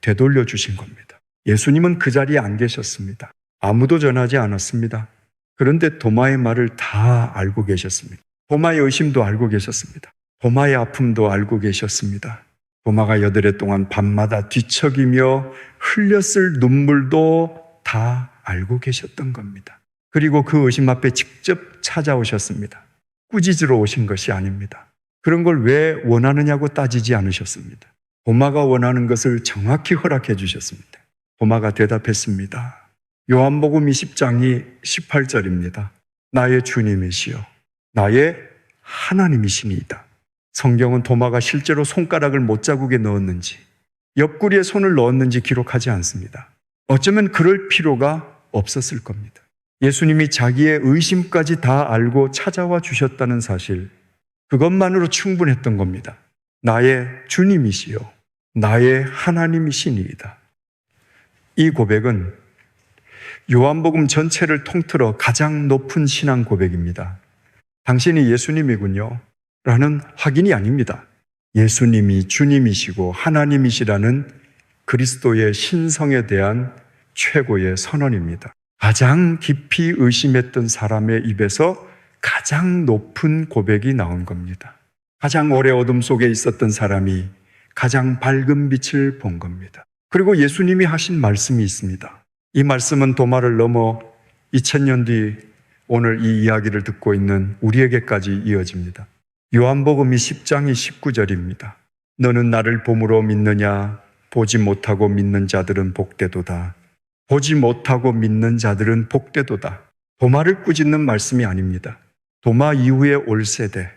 되돌려 주신 겁니다. 예수님은 그 자리에 안 계셨습니다. 아무도 전하지 않았습니다. 그런데 도마의 말을 다 알고 계셨습니다. 도마의 의심도 알고 계셨습니다. 도마의 아픔도 알고 계셨습니다. 도마가 여드레 동안 밤마다 뒤척이며 흘렸을 눈물도 다 알고 계셨던 겁니다. 그리고 그 의심 앞에 직접 찾아오셨습니다. 꾸짖으러 오신 것이 아닙니다. 그런 걸 왜 원하느냐고 따지지 않으셨습니다. 도마가 원하는 것을 정확히 허락해 주셨습니다. 도마가 대답했습니다. 요한복음 20장이 18절입니다. 나의 주님이시여 나의 하나님이시니이다. 성경은 도마가 실제로 손가락을 못자국에 넣었는지 옆구리에 손을 넣었는지 기록하지 않습니다. 어쩌면 그럴 필요가 없었을 겁니다. 예수님이 자기의 의심까지 다 알고 찾아와 주셨다는 사실, 그것만으로 충분했던 겁니다. 나의 주님이시여 나의 하나님이시니이다. 이 고백은 요한복음 전체를 통틀어 가장 높은 신앙 고백입니다. 당신이 예수님이군요 라는 확인이 아닙니다. 예수님이 주님이시고 하나님이시라는 그리스도의 신성에 대한 최고의 선언입니다. 가장 깊이 의심했던 사람의 입에서 가장 높은 고백이 나온 겁니다. 가장 오래 어둠 속에 있었던 사람이 가장 밝은 빛을 본 겁니다. 그리고 예수님이 하신 말씀이 있습니다. 이 말씀은 도마를 넘어 2000년 뒤 오늘 이 이야기를 듣고 있는 우리에게까지 이어집니다. 요한복음이 10장이 19절입니다. 너는 나를 봄으로 믿느냐? 보지 못하고 믿는 자들은 복되도다. 보지 못하고 믿는 자들은 복되도다. 도마를 꾸짖는 말씀이 아닙니다. 도마 이후에 올 세대,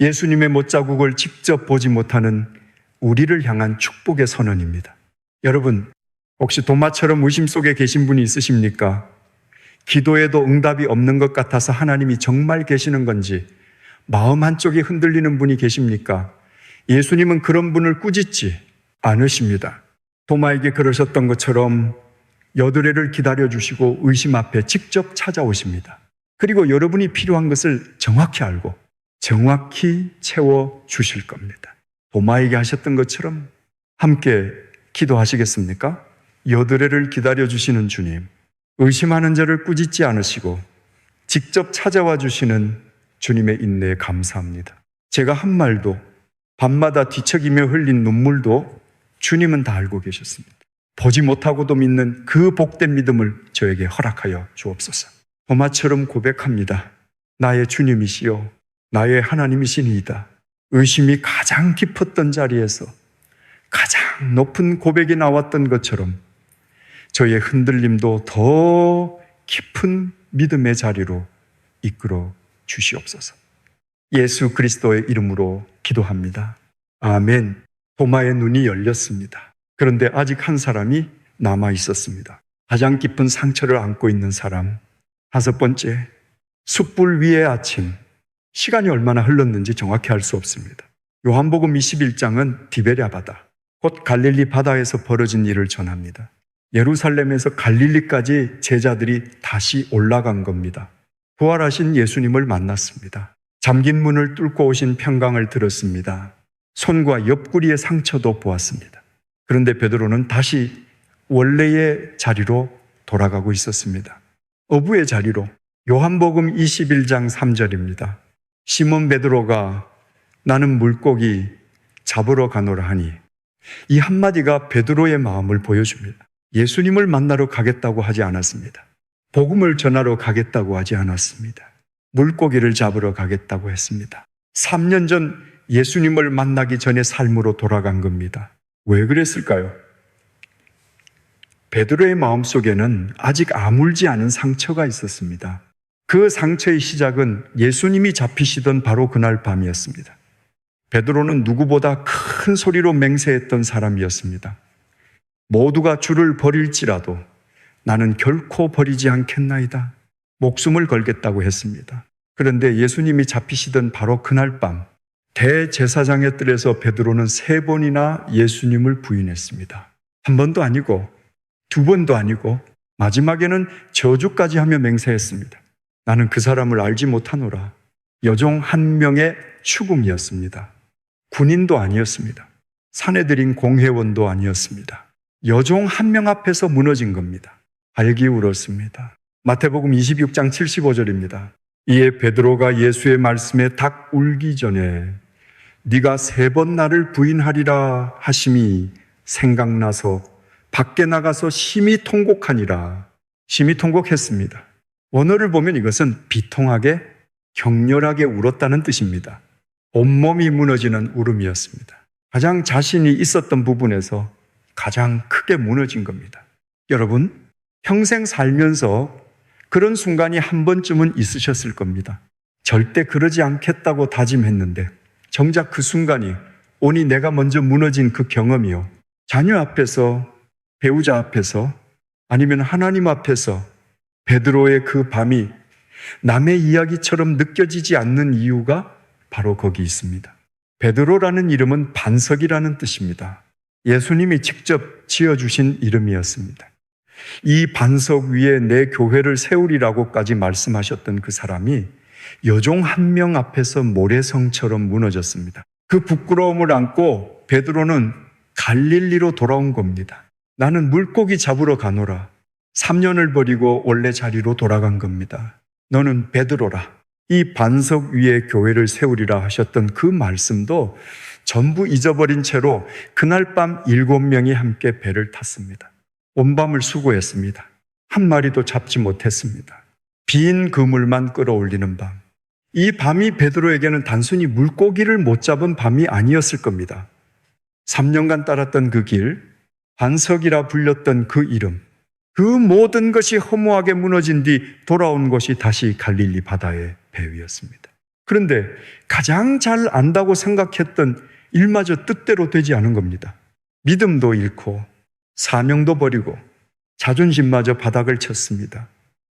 예수님의 못자국을 직접 보지 못하는 우리를 향한 축복의 선언입니다. 여러분, 혹시 도마처럼 의심 속에 계신 분이 있으십니까? 기도에도 응답이 없는 것 같아서 하나님이 정말 계시는 건지 마음 한쪽이 흔들리는 분이 계십니까? 예수님은 그런 분을 꾸짖지 않으십니다. 도마에게 그러셨던 것처럼 여드레를 기다려주시고 의심 앞에 직접 찾아오십니다. 그리고 여러분이 필요한 것을 정확히 알고 정확히 채워주실 겁니다. 도마에게 하셨던 것처럼 함께 기도하시겠습니까? 여드레를 기다려주시는 주님, 의심하는 자를 꾸짖지 않으시고 직접 찾아와 주시는 주님의 인내에 감사합니다. 제가 한 말도, 밤마다 뒤척이며 흘린 눈물도 주님은 다 알고 계셨습니다. 보지 못하고도 믿는 그 복된 믿음을 저에게 허락하여 주옵소서. 도마처럼 고백합니다. 나의 주님이시여 나의 하나님이시니이다. 의심이 가장 깊었던 자리에서 가장 높은 고백이 나왔던 것처럼 저의 흔들림도 더 깊은 믿음의 자리로 이끌어 주시옵소서. 예수 그리스도의 이름으로 기도합니다. 아멘. 도마의 눈이 열렸습니다. 그런데 아직 한 사람이 남아 있었습니다. 가장 깊은 상처를 안고 있는 사람. 5번째, 숯불 위의 아침. 시간이 얼마나 흘렀는지 정확히 알 수 없습니다. 요한복음 21장은 디베랴 바다, 곧 갈릴리 바다에서 벌어진 일을 전합니다. 예루살렘에서 갈릴리까지 제자들이 다시 올라간 겁니다. 부활하신 예수님을 만났습니다. 잠긴 문을 뚫고 오신 평강을 들었습니다. 손과 옆구리의 상처도 보았습니다. 그런데 베드로는 다시 원래의 자리로 돌아가고 있었습니다. 어부의 자리로. 요한복음 21장 3절입니다. 시몬 베드로가 나는 물고기 잡으러 가노라 하니, 이 한마디가 베드로의 마음을 보여줍니다. 예수님을 만나러 가겠다고 하지 않았습니다. 복음을 전하러 가겠다고 하지 않았습니다. 물고기를 잡으러 가겠다고 했습니다. 3년 전 예수님을 만나기 전에 삶으로 돌아간 겁니다. 왜 그랬을까요? 베드로의 마음속에는 아직 아물지 않은 상처가 있었습니다. 그 상처의 시작은 예수님이 잡히시던 바로 그날 밤이었습니다. 베드로는 누구보다 큰 소리로 맹세했던 사람이었습니다. 모두가 주를 버릴지라도 나는 결코 버리지 않겠나이다. 목숨을 걸겠다고 했습니다. 그런데 예수님이 잡히시던 바로 그날 밤, 대제사장의 뜰에서 베드로는 3번이나 예수님을 부인했습니다. 한 번도 아니고 2번도 아니고 마지막에는 저주까지 하며 맹세했습니다. 나는 그 사람을 알지 못하노라. 여종 한 명의 죽음이었습니다. 군인도 아니었습니다. 사내들인 공회원도 아니었습니다. 여종 한 명 앞에서 무너진 겁니다. 알기 울었습니다. 마태복음 26장 75절입니다. 이에 베드로가 예수의 말씀에 닭 울기 전에 네가 3번 나를 부인하리라 하심이 생각나서 밖에 나가서 심히 통곡하니라. 심히 통곡했습니다. 원어를 보면 이것은 비통하게 격렬하게 울었다는 뜻입니다. 온몸이 무너지는 울음이었습니다. 가장 자신이 있었던 부분에서 가장 크게 무너진 겁니다. 여러분, 평생 살면서 그런 순간이 한 번쯤은 있으셨을 겁니다. 절대 그러지 않겠다고 다짐했는데 정작 그 순간이 오니 내가 먼저 무너진 그 경험이요. 자녀 앞에서, 배우자 앞에서, 아니면 하나님 앞에서 베드로의 그 밤이 남의 이야기처럼 느껴지지 않는 이유가 바로 거기 있습니다. 베드로라는 이름은 반석이라는 뜻입니다. 예수님이 직접 지어주신 이름이었습니다. 이 반석 위에 내 교회를 세우리라고까지 말씀하셨던 그 사람이 여종 한 명 앞에서 모래성처럼 무너졌습니다. 그 부끄러움을 안고 베드로는 갈릴리로 돌아온 겁니다. 나는 물고기 잡으러 가노라. 3년을 버리고 원래 자리로 돌아간 겁니다. 너는 베드로라. 이 반석 위에 교회를 세우리라 하셨던 그 말씀도 전부 잊어버린 채로 그날 밤 7명이 함께 배를 탔습니다. 온 밤을 수고했습니다. 한 마리도 잡지 못했습니다. 빈 그물만 끌어올리는 밤. 이 밤이 베드로에게는 단순히 물고기를 못 잡은 밤이 아니었을 겁니다. 3년간 따랐던 그 길, 반석이라 불렸던 그 이름, 그 모든 것이 허무하게 무너진 뒤 돌아온 것이 다시 갈릴리 바다의 배 위였습니다. 그런데 가장 잘 안다고 생각했던 일마저 뜻대로 되지 않은 겁니다. 믿음도 잃고 사명도 버리고 자존심마저 바닥을 쳤습니다.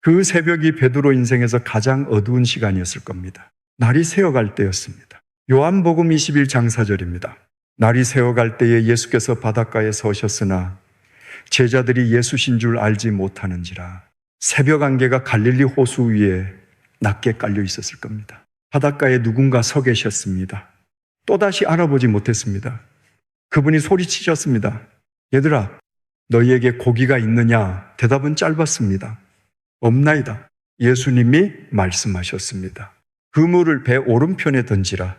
그 새벽이 베드로 인생에서 가장 어두운 시간이었을 겁니다. 날이 새어갈 때였습니다. 요한복음 21장 4절입니다. 날이 새어갈 때에 예수께서 바닷가에 서셨으나 제자들이 예수신 줄 알지 못하는지라. 새벽 안개가 갈릴리 호수 위에 낮게 깔려 있었을 겁니다. 바닷가에 누군가 서 계셨습니다. 또다시 알아보지 못했습니다. 그분이 소리치셨습니다. 얘들아, 너희에게 고기가 있느냐? 대답은 짧았습니다. 없나이다. 예수님이 말씀하셨습니다. 그물을 배 오른편에 던지라.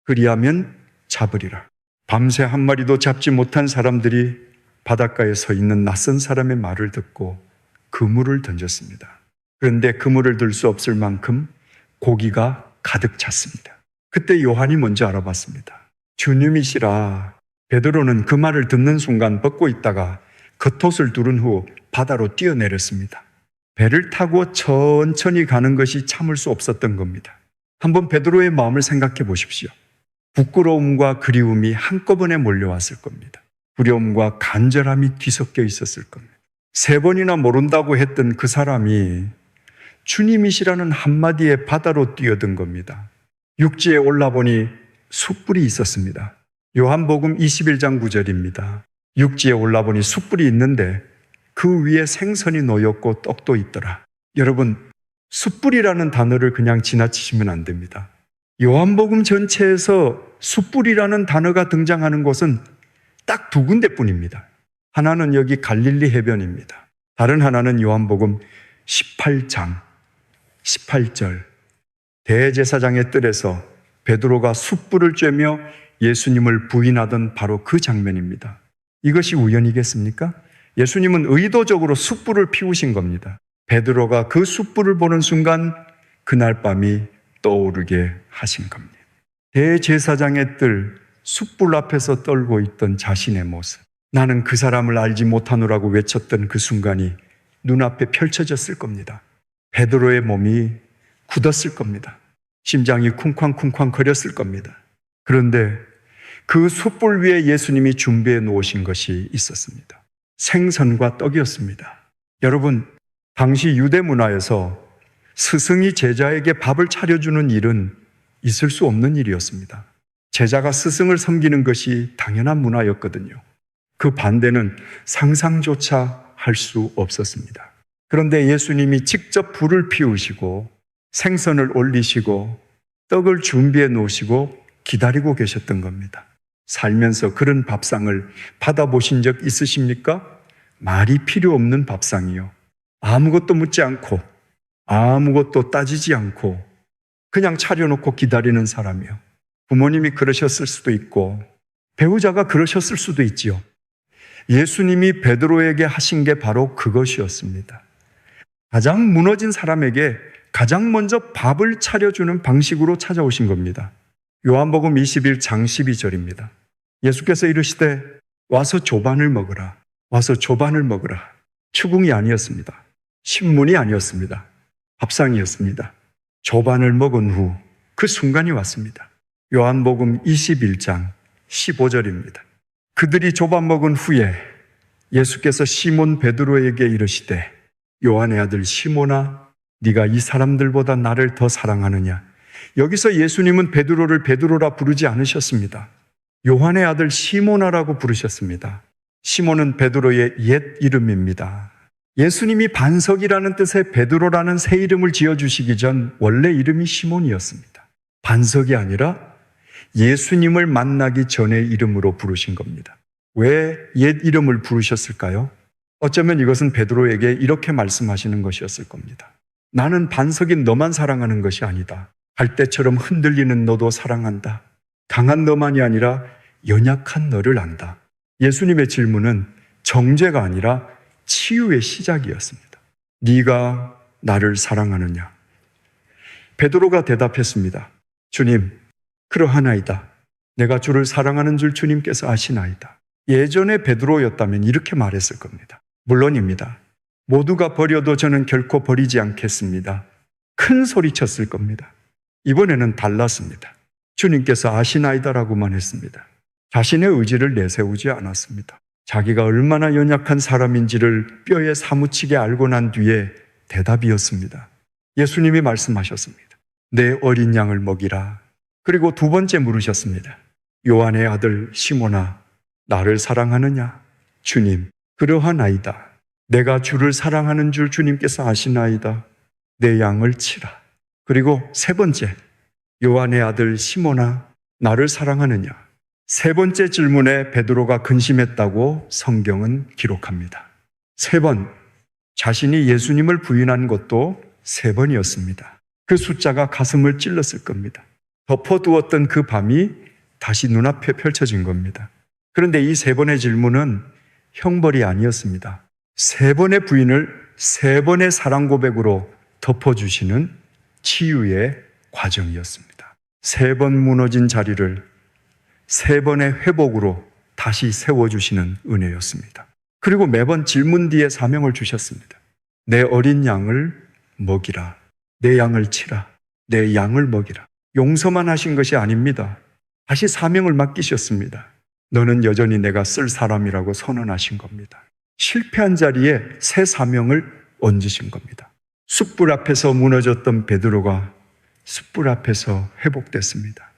그리하면 잡으리라. 밤새 한 마리도 잡지 못한 사람들이 바닷가에 서 있는 낯선 사람의 말을 듣고 그물을 던졌습니다. 그런데 그물을 들 수 없을 만큼 고기가 가득 찼습니다. 그때 요한이 먼저 알아봤습니다. 주님이시라. 베드로는 그 말을 듣는 순간 벗고 있다가 겉옷을 두른 후 바다로 뛰어내렸습니다. 배를 타고 천천히 가는 것이 참을 수 없었던 겁니다. 한번 베드로의 마음을 생각해 보십시오. 부끄러움과 그리움이 한꺼번에 몰려왔을 겁니다. 두려움과 간절함이 뒤섞여 있었을 겁니다. 3번이나 모른다고 했던 그 사람이 주님이시라는 한마디에 바다로 뛰어든 겁니다. 육지에 올라보니 숯불이 있었습니다. 요한복음 21장 9절입니다. 육지에 올라보니 숯불이 있는데 그 위에 생선이 놓였고 떡도 있더라. 여러분, 숯불이라는 단어를 그냥 지나치시면 안 됩니다. 요한복음 전체에서 숯불이라는 단어가 등장하는 곳은 딱 2군데뿐입니다. 하나는 여기 갈릴리 해변입니다. 다른 하나는 요한복음 18장 18절 대제사장의 뜰에서 베드로가 숯불을 쬐며 예수님을 부인하던 바로 그 장면입니다. 이것이 우연이겠습니까? 예수님은 의도적으로 숯불을 피우신 겁니다. 베드로가 그 숯불을 보는 순간 그날 밤이 떠오르게 하신 겁니다. 대제사장의 뜰, 숯불 앞에서 떨고 있던 자신의 모습, 나는 그 사람을 알지 못하노라고 외쳤던 그 순간이 눈앞에 펼쳐졌을 겁니다. 베드로의 몸이 굳었을 겁니다. 심장이 쿵쾅쿵쾅 거렸을 겁니다. 그런데 그 숯불 위에 예수님이 준비해 놓으신 것이 있었습니다. 생선과 떡이었습니다. 여러분, 당시 유대 문화에서 스승이 제자에게 밥을 차려주는 일은 있을 수 없는 일이었습니다. 제자가 스승을 섬기는 것이 당연한 문화였거든요. 그 반대는 상상조차 할 수 없었습니다. 그런데 예수님이 직접 불을 피우시고 생선을 올리시고 떡을 준비해 놓으시고 기다리고 계셨던 겁니다. 살면서 그런 밥상을 받아보신 적 있으십니까? 말이 필요 없는 밥상이요. 아무것도 묻지 않고 아무것도 따지지 않고 그냥 차려놓고 기다리는 사람이요. 부모님이 그러셨을 수도 있고 배우자가 그러셨을 수도 있지요. 예수님이 베드로에게 하신 게 바로 그것이었습니다. 가장 무너진 사람에게 가장 먼저 밥을 차려주는 방식으로 찾아오신 겁니다. 요한복음 21장 12절입니다. 예수께서 이르시되 와서 조반을 먹으라. 와서 조반을 먹으라. 추궁이 아니었습니다. 신문이 아니었습니다. 밥상이었습니다. 조반을 먹은 후 그 순간이 왔습니다. 요한복음 21장 15절입니다. 그들이 조반 먹은 후에 예수께서 시몬 베드로에게 이르시되 요한의 아들 시몬아 네가 이 사람들보다 나를 더 사랑하느냐. 여기서 예수님은 베드로를 베드로라 부르지 않으셨습니다. 요한의 아들 시몬아라고 부르셨습니다. 시몬은 베드로의 옛 이름입니다. 예수님이 반석이라는 뜻의 베드로라는 새 이름을 지어주시기 전 원래 이름이 시몬이었습니다. 반석이 아니라 예수님을 만나기 전의 이름으로 부르신 겁니다. 왜 옛 이름을 부르셨을까요? 어쩌면 이것은 베드로에게 이렇게 말씀하시는 것이었을 겁니다. 나는 반석인 너만 사랑하는 것이 아니다. 갈대처럼 흔들리는 너도 사랑한다. 강한 너만이 아니라 연약한 너를 안다. 예수님의 질문은 정죄가 아니라 치유의 시작이었습니다. 네가 나를 사랑하느냐? 베드로가 대답했습니다. 주님, 그러하나이다. 내가 주를 사랑하는 줄 주님께서 아시나이다. 예전에 베드로였다면 이렇게 말했을 겁니다. 물론입니다. 모두가 버려도 저는 결코 버리지 않겠습니다. 큰 소리쳤을 겁니다. 이번에는 달랐습니다. 주님께서 아시나이다라고만 했습니다. 자신의 의지를 내세우지 않았습니다. 자기가 얼마나 연약한 사람인지를 뼈에 사무치게 알고 난 뒤에 대답이었습니다. 예수님이 말씀하셨습니다. 내 어린 양을 먹이라. 그리고 두 번째 물으셨습니다. 요한의 아들 시몬아, 나를 사랑하느냐? 주님, 그러하나이다. 내가 주를 사랑하는 줄 주님께서 아시나이다. 내 양을 치라. 그리고 세 번째, 요한의 아들 시몬아, 나를 사랑하느냐? 세 번째 질문에 베드로가 근심했다고 성경은 기록합니다. 세 번, 자신이 예수님을 부인한 것도 세 번이었습니다. 그 숫자가 가슴을 찔렀을 겁니다. 덮어두었던 그 밤이 다시 눈앞에 펼쳐진 겁니다. 그런데 이 세 번의 질문은 형벌이 아니었습니다. 세 번의 부인을 세 번의 사랑 고백으로 덮어주시는 치유의 과정이었습니다. 세 번 무너진 자리를 세 번의 회복으로 다시 세워주시는 은혜였습니다. 그리고 매번 질문 뒤에 사명을 주셨습니다. 내 어린 양을 먹이라. 내 양을 치라. 내 양을 먹이라. 용서만 하신 것이 아닙니다. 다시 사명을 맡기셨습니다. 너는 여전히 내가 쓸 사람이라고 선언하신 겁니다. 실패한 자리에 새 사명을 얹으신 겁니다. 숯불 앞에서 무너졌던 베드로가 숯불 앞에서 회복됐습니다.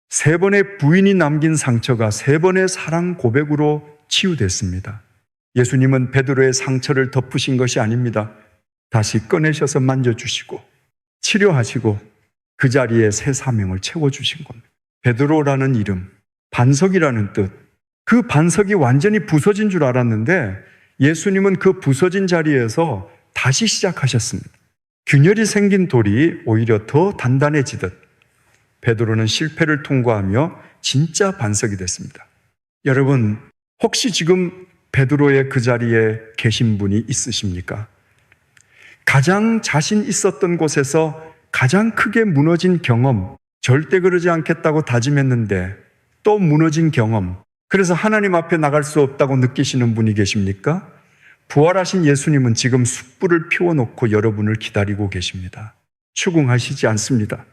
세 번의 부인이 남긴 상처가 세 번의 사랑 고백으로 치유됐습니다. 예수님은 베드로의 상처를 덮으신 것이 아닙니다. 다시 꺼내셔서 만져주시고 치료하시고 그 자리에 새 사명을 채워주신 겁니다. 베드로라는 이름, 반석이라는 뜻, 그 반석이 완전히 부서진 줄 알았는데 예수님은 그 부서진 자리에서 다시 시작하셨습니다. 균열이 생긴 돌이 오히려 더 단단해지듯 베드로는 실패를 통과하며 진짜 반석이 됐습니다. 여러분, 혹시 지금 베드로의 그 자리에 계신 분이 있으십니까? 가장 자신 있었던 곳에서 가장 크게 무너진 경험, 절대 그러지 않겠다고 다짐했는데 또 무너진 경험, 그래서 하나님 앞에 나갈 수 없다고 느끼시는 분이 계십니까? 부활하신 예수님은 지금 숯불을 피워놓고 여러분을 기다리고 계십니다. 추궁하시지 않습니다.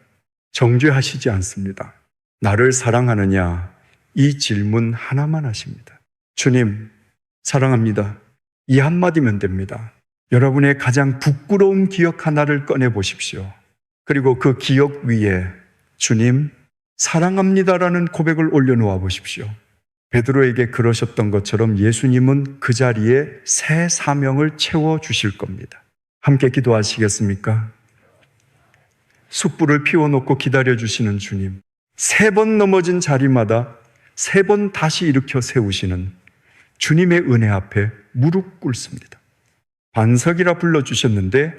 정죄하시지 않습니다. 나를 사랑하느냐? 이 질문 하나만 하십니다. 주님, 사랑합니다. 이 한마디면 됩니다. 여러분의 가장 부끄러운 기억 하나를 꺼내 보십시오. 그리고 그 기억 위에 주님, 사랑합니다라는 고백을 올려놓아 보십시오. 베드로에게 그러셨던 것처럼 예수님은 그 자리에 새 사명을 채워주실 겁니다. 함께 기도하시겠습니까? 숯불을 피워놓고 기다려주시는 주님, 3번 넘어진 자리마다 3번 다시 일으켜 세우시는 주님의 은혜 앞에 무릎 꿇습니다. 반석이라 불러주셨는데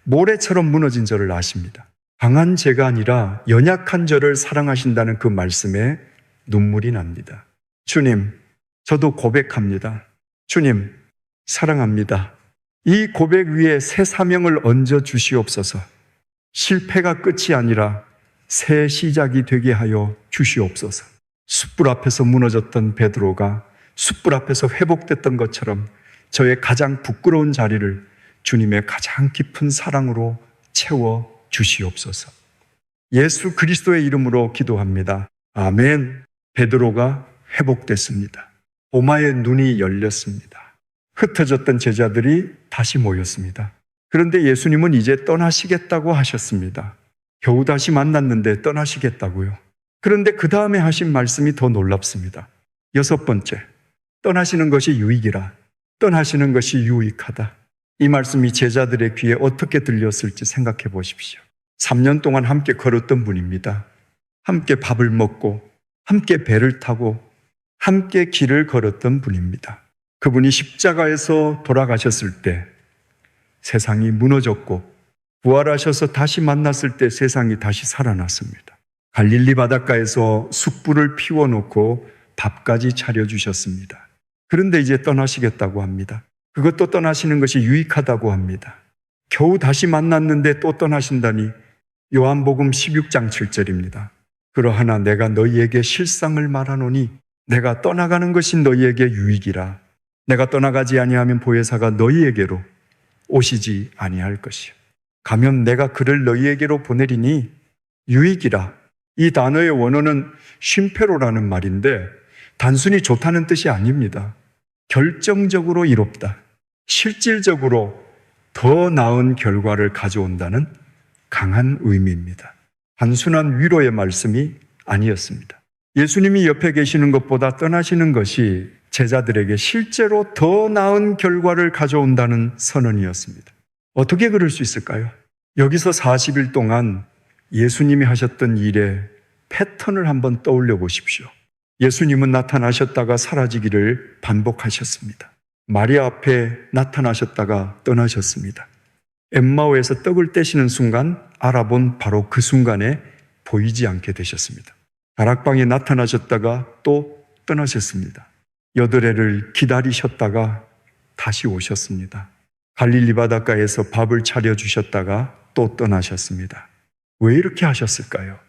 모래처럼 무너진 저를 아십니다. 강한 제가 아니라 연약한 저를 사랑하신다는 그 말씀에 눈물이 납니다. 주님, 저도 고백합니다. 주님, 사랑합니다. 이 고백 위에 새 사명을 얹어 주시옵소서. 실패가 끝이 아니라 새 시작이 되게 하여 주시옵소서. 숯불 앞에서 무너졌던 베드로가 숯불 앞에서 회복됐던 것처럼 저의 가장 부끄러운 자리를 주님의 가장 깊은 사랑으로 채워 주시옵소서. 예수 그리스도의 이름으로 기도합니다. 아멘. 베드로가 회복됐습니다. 보마의 눈이 열렸습니다. 흩어졌던 제자들이 다시 모였습니다. 그런데 예수님은 이제 떠나시겠다고 하셨습니다. 겨우 다시 만났는데 떠나시겠다고요. 그런데 그 다음에 하신 말씀이 더 놀랍습니다. 6번째, 떠나시는 것이 유익이라. 떠나시는 것이 유익하다. 이 말씀이 제자들의 귀에 어떻게 들렸을지 생각해 보십시오. 3년 동안 함께 걸었던 분입니다. 함께 밥을 먹고 함께 배를 타고 함께 길을 걸었던 분입니다. 그분이 십자가에서 돌아가셨을 때 세상이 무너졌고 부활하셔서 다시 만났을 때 세상이 다시 살아났습니다. 갈릴리 바닷가에서 숯불을 피워놓고 밥까지 차려주셨습니다. 그런데 이제 떠나시겠다고 합니다. 그것도 떠나시는 것이 유익하다고 합니다. 겨우 다시 만났는데 또 떠나신다니. 요한복음 16장 7절입니다. 그러하나 내가 너희에게 실상을 말하노니 내가 떠나가는 것이 너희에게 유익이라. 내가 떠나가지 아니하면 보혜사가 너희에게로 오시지 아니할 것이요. 가면 내가 그를 너희에게로 보내리니 유익이라. 이 단어의 원어는 쉼페로라는 말인데 단순히 좋다는 뜻이 아닙니다. 결정적으로 이롭다. 실질적으로 더 나은 결과를 가져온다는 강한 의미입니다. 단순한 위로의 말씀이 아니었습니다. 예수님이 옆에 계시는 것보다 떠나시는 것이 제자들에게 실제로 더 나은 결과를 가져온다는 선언이었습니다. 어떻게 그럴 수 있을까요? 여기서 40일 동안 예수님이 하셨던 일의 패턴을 한번 떠올려 보십시오. 예수님은 나타나셨다가 사라지기를 반복하셨습니다. 마리아 앞에 나타나셨다가 떠나셨습니다. 엠마오에서 떡을 떼시는 순간 알아본 바로 그 순간에 보이지 않게 되셨습니다. 다락방에 나타나셨다가 또 떠나셨습니다. 여드레를 기다리셨다가 다시 오셨습니다. 갈릴리 바닷가에서 밥을 차려주셨다가 또 떠나셨습니다. 왜 이렇게 하셨을까요?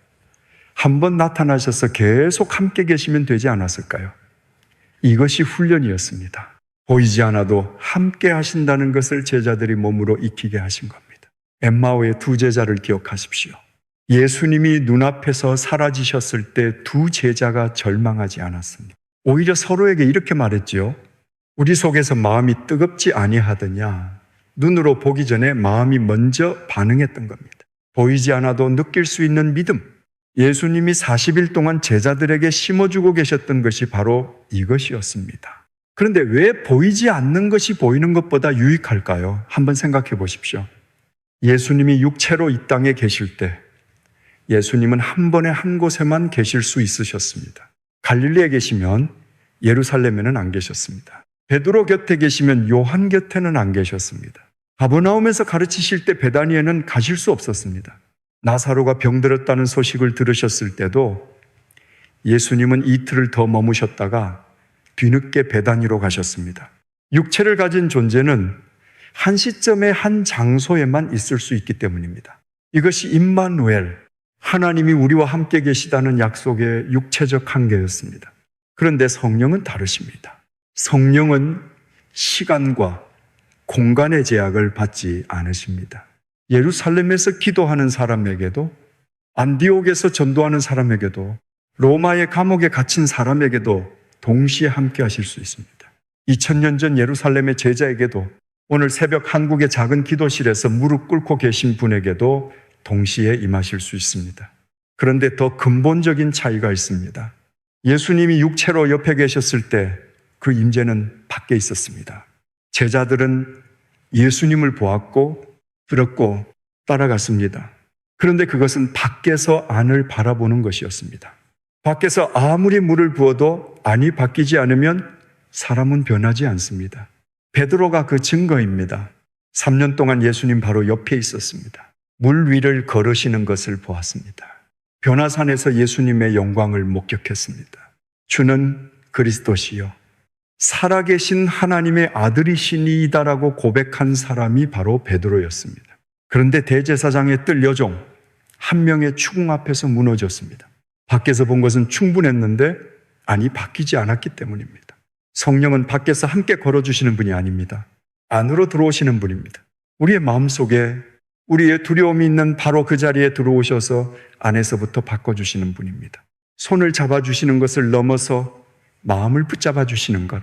한번 나타나셔서 계속 함께 계시면 되지 않았을까요? 이것이 훈련이었습니다. 보이지 않아도 함께 하신다는 것을 제자들이 몸으로 익히게 하신 겁니다. 엠마오의 2 제자를 기억하십시오. 예수님이 눈앞에서 사라지셨을 때 2 제자가 절망하지 않았습니다. 오히려 서로에게 이렇게 말했죠. 우리 속에서 마음이 뜨겁지 아니하더냐. 눈으로 보기 전에 마음이 먼저 반응했던 겁니다. 보이지 않아도 느낄 수 있는 믿음. 예수님이 40일 동안 제자들에게 심어주고 계셨던 것이 바로 이것이었습니다. 그런데 왜 보이지 않는 것이 보이는 것보다 유익할까요? 한번 생각해 보십시오. 예수님이 육체로 이 땅에 계실 때 예수님은 한 번에 한 곳에만 계실 수 있으셨습니다. 갈릴리에 계시면 예루살렘에는 안 계셨습니다. 베드로 곁에 계시면 요한 곁에는 안 계셨습니다. 가버나움에서 가르치실 때 베다니에는 가실 수 없었습니다. 나사로가 병들었다는 소식을 들으셨을 때도 예수님은 이틀을 더 머무셨다가 뒤늦게 베다니로 가셨습니다. 육체를 가진 존재는 한 시점에 한 장소에만 있을 수 있기 때문입니다. 이것이 임마누엘, 하나님이 우리와 함께 계시다는 약속의 육체적 한계였습니다. 그런데 성령은 다르십니다. 성령은 시간과 공간의 제약을 받지 않으십니다. 예루살렘에서 기도하는 사람에게도, 안디옥에서 전도하는 사람에게도, 로마의 감옥에 갇힌 사람에게도 동시에 함께 하실 수 있습니다. 2000년 전 예루살렘의 제자에게도, 오늘 새벽 한국의 작은 기도실에서 무릎 꿇고 계신 분에게도 동시에 임하실 수 있습니다. 그런데 더 근본적인 차이가 있습니다. 예수님이 육체로 옆에 계셨을 때 그 임재는 밖에 있었습니다. 제자들은 예수님을 보았고 들었고 따라갔습니다. 그런데 그것은 밖에서 안을 바라보는 것이었습니다. 밖에서 아무리 물을 부어도 안이 바뀌지 않으면 사람은 변하지 않습니다. 베드로가 그 증거입니다. 3년 동안 예수님 바로 옆에 있었습니다. 물 위를 걸으시는 것을 보았습니다. 변화산에서 예수님의 영광을 목격했습니다. 주는 그리스도시요 살아계신 하나님의 아들이시니이다라고 고백한 사람이 바로 베드로였습니다. 그런데 대제사장의 뜰 여종 한 명의 추궁 앞에서 무너졌습니다. 밖에서 본 것은 충분했는데 안이 바뀌지 않았기 때문입니다. 성령은 밖에서 함께 걸어주시는 분이 아닙니다. 안으로 들어오시는 분입니다. 우리의 마음속에 우리의 두려움이 있는 바로 그 자리에 들어오셔서 안에서부터 바꿔주시는 분입니다. 손을 잡아주시는 것을 넘어서 마음을 붙잡아 주시는 것,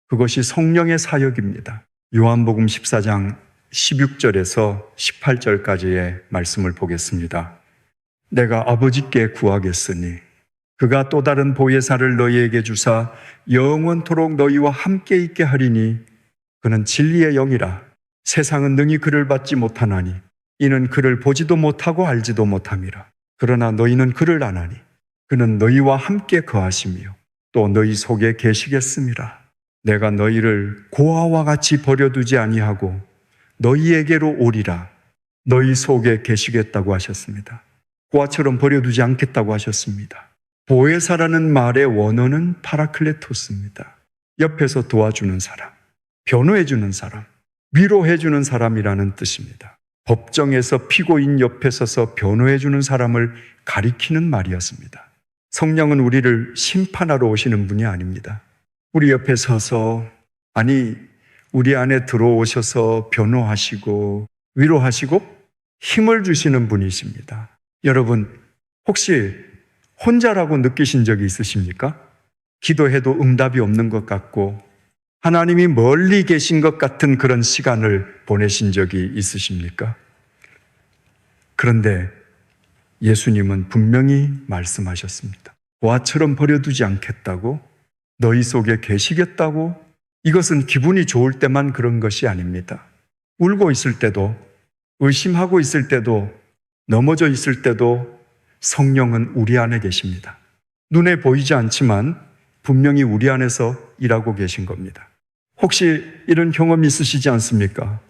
그것이 성령의 사역입니다. 요한복음 14장 16절에서 18절까지의 말씀을 보겠습니다. 내가 아버지께 구하겠으니 그가 또 다른 보혜사를 너희에게 주사 영원토록 너희와 함께 있게 하리니 그는 진리의 영이라. 세상은 능히 그를 받지 못하나니 이는 그를 보지도 못하고 알지도 못함이라. 그러나 너희는 그를 아나니 그는 너희와 함께 거하시며 또 너희 속에 계시겠음이라. 내가 너희를 고아와 같이 버려두지 아니하고 너희에게로 오리라. 너희 속에 계시겠다고 하셨습니다. 고아처럼 버려두지 않겠다고 하셨습니다. 보혜사라는 말의 원어는 파라클레토스입니다. 옆에서 도와주는 사람, 변호해주는 사람, 위로해주는 사람이라는 뜻입니다. 법정에서 피고인 옆에 서서 변호해주는 사람을 가리키는 말이었습니다. 성령은 우리를 심판하러 오시는 분이 아닙니다. 우리 옆에 서서, 아니 우리 안에 들어오셔서 변호하시고 위로하시고 힘을 주시는 분이십니다. 여러분, 혹시 혼자라고 느끼신 적이 있으십니까? 기도해도 응답이 없는 것 같고 하나님이 멀리 계신 것 같은 그런 시간을 보내신 적이 있으십니까? 그런데 예수님은 분명히 말씀하셨습니다. 고아처럼 버려두지 않겠다고, 너희 속에 계시겠다고. 이것은 기분이 좋을 때만 그런 것이 아닙니다. 울고 있을 때도, 의심하고 있을 때도, 넘어져 있을 때도 성령은 우리 안에 계십니다. 눈에 보이지 않지만 분명히 우리 안에서 일하고 계신 겁니다. 혹시 이런 경험 있으시지 않습니까?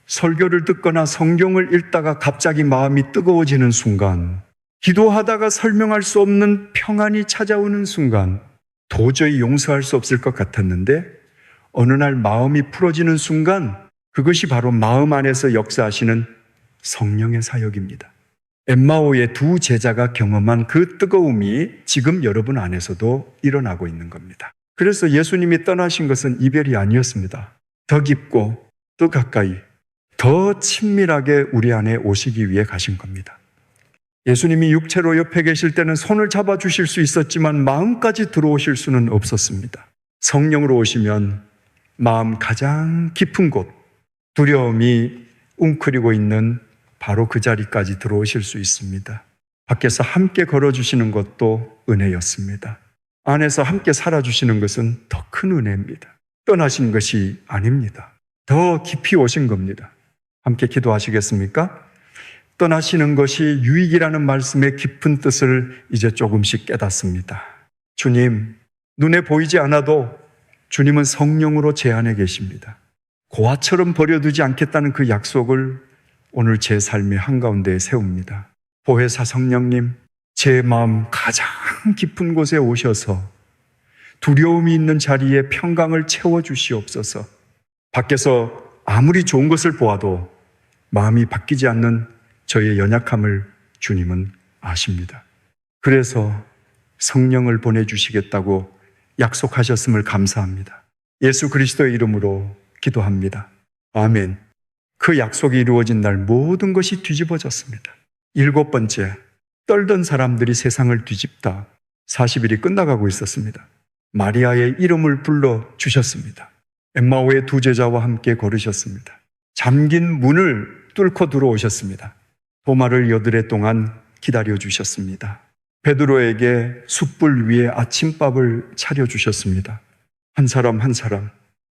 설교를 듣거나 성경을 읽다가 갑자기 마음이 뜨거워지는 순간, 기도하다가 설명할 수 없는 평안이 찾아오는 순간, 도저히 용서할 수 없을 것 같았는데 어느 날 마음이 풀어지는 순간, 그것이 바로 마음 안에서 역사하시는 성령의 사역입니다. 엠마오의 두 제자가 경험한 그 뜨거움이 지금 여러분 안에서도 일어나고 있는 겁니다. 그래서 예수님이 떠나신 것은 이별이 아니었습니다. 더 깊고 더 가까이, 더 친밀하게 우리 안에 오시기 위해 가신 겁니다. 예수님이 육체로 옆에 계실 때는 손을 잡아주실 수 있었지만 마음까지 들어오실 수는 없었습니다. 성령으로 오시면 마음 가장 깊은 곳, 두려움이 웅크리고 있는 바로 그 자리까지 들어오실 수 있습니다. 밖에서 함께 걸어주시는 것도 은혜였습니다. 안에서 함께 살아주시는 것은 더 큰 은혜입니다. 떠나신 것이 아닙니다. 더 깊이 오신 겁니다. 함께 기도하시겠습니까? 떠나시는 것이 유익이라는 말씀의 깊은 뜻을 이제 조금씩 깨닫습니다. 주님, 눈에 보이지 않아도 주님은 성령으로 제 안에 계십니다. 고아처럼 버려두지 않겠다는 그 약속을 오늘 제 삶의 한가운데에 세웁니다. 보혜사 성령님, 제 마음 가장 깊은 곳에 오셔서 두려움이 있는 자리에 평강을 채워주시옵소서. 밖에서 아무리 좋은 것을 보아도 마음이 바뀌지 않는 저의 연약함을 주님은 아십니다. 그래서 성령을 보내주시겠다고 약속하셨음을 감사합니다. 예수 그리스도의 이름으로 기도합니다. 아멘. 그 약속이 이루어진 날 모든 것이 뒤집어졌습니다. 7번째, 떨던 사람들이 세상을 뒤집다 40일이 끝나가고 있었습니다. 마리아의 이름을 불러 주셨습니다. 엠마오의 두 제자와 함께 걸으셨습니다. 잠긴 문을 뚫고 들어오셨습니다. 도마를 여드레 동안 기다려 주셨습니다. 베드로에게 숯불 위에 아침밥을 차려주셨습니다. 한 사람 한 사람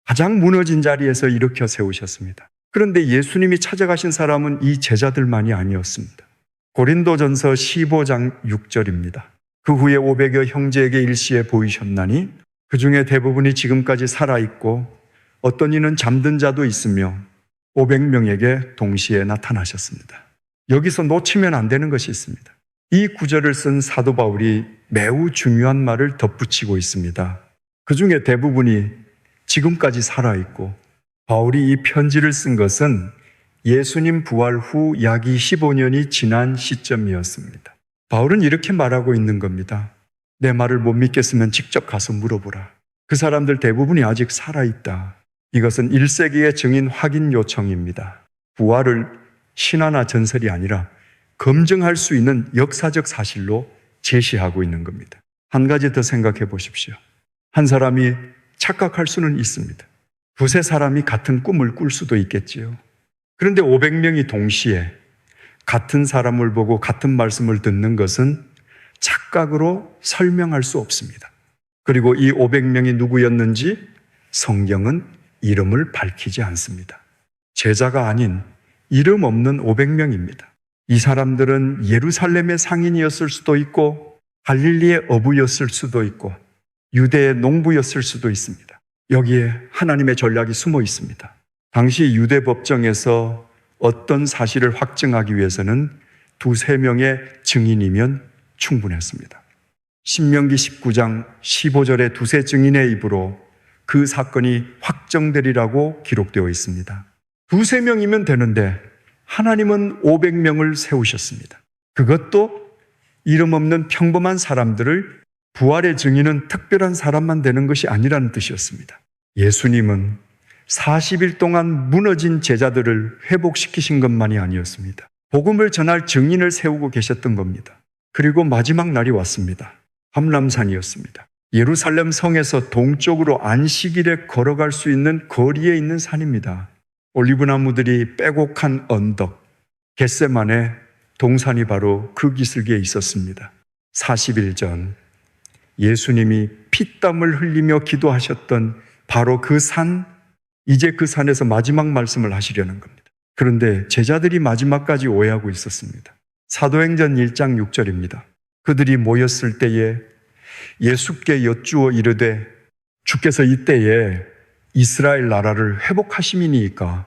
가장 무너진 자리에서 일으켜 세우셨습니다. 그런데 예수님이 찾아가신 사람은 이 제자들만이 아니었습니다. 고린도전서 15장 6절입니다. 그 후에 500여 형제에게 일시에 보이셨나니 그 중에 대부분이 지금까지 살아있고 어떤 이는 잠든 자도 있으며 500명에게 동시에 나타나셨습니다. 여기서 놓치면 안 되는 것이 있습니다. 이 구절을 쓴 사도 바울이 매우 중요한 말을 덧붙이고 있습니다. 그 중에 대부분이 지금까지 살아있고, 바울이 이 편지를 쓴 것은 예수님 부활 후 약 25년이 지난 시점이었습니다. 바울은 이렇게 말하고 있는 겁니다. 내 말을 못 믿겠으면 직접 가서 물어보라. 그 사람들 대부분이 아직 살아있다. 이것은 1세기의 증인 확인 요청입니다. 부활을 신화나 전설이 아니라 검증할 수 있는 역사적 사실로 제시하고 있는 겁니다. 한 가지 더 생각해 보십시오. 한 사람이 착각할 수는 있습니다. 두세 사람이 같은 꿈을 꿀 수도 있겠지요. 그런데 500명이 동시에 같은 사람을 보고 같은 말씀을 듣는 것은 착각으로 설명할 수 없습니다. 그리고 이 500명이 누구였는지 성경은 이름을 밝히지 않습니다. 제자가 아닌 이름 없는 500명입니다. 이 사람들은 예루살렘의 상인이었을 수도 있고 갈릴리의 어부였을 수도 있고 유대의 농부였을 수도 있습니다. 여기에 하나님의 전략이 숨어 있습니다. 당시 유대 법정에서 어떤 사실을 확증하기 위해서는 두세 명의 증인이면 충분했습니다. 신명기 19장 15절에 두세 증인의 입으로 그 사건이 확정되리라고 기록되어 있습니다. 두세 명이면 되는데 하나님은 500명을 세우셨습니다. 그것도 이름 없는 평범한 사람들을 부활의 증인은 특별한 사람만 되는 것이 아니라는 뜻이었습니다. 예수님은 40일 동안 무너진 제자들을 회복시키신 것만이 아니었습니다. 복음을 전할 증인을 세우고 계셨던 겁니다. 그리고 마지막 날이 왔습니다. 감람산이었습니다. 예루살렘 성에서 동쪽으로 안식일에 걸어갈 수 있는 거리에 있는 산입니다. 올리브나무들이 빼곡한 언덕, 겟세만의 동산이 바로 그 기슭에 있었습니다. 40일 전 예수님이 피땀을 흘리며 기도하셨던 바로 그 산, 이제 그 산에서 마지막 말씀을 하시려는 겁니다. 그런데 제자들이 마지막까지 오해하고 있었습니다. 사도행전 1장 6절입니다. 그들이 모였을 때에 예수께 여쭈어 이르되 주께서 이때에 이스라엘 나라를 회복하심이니까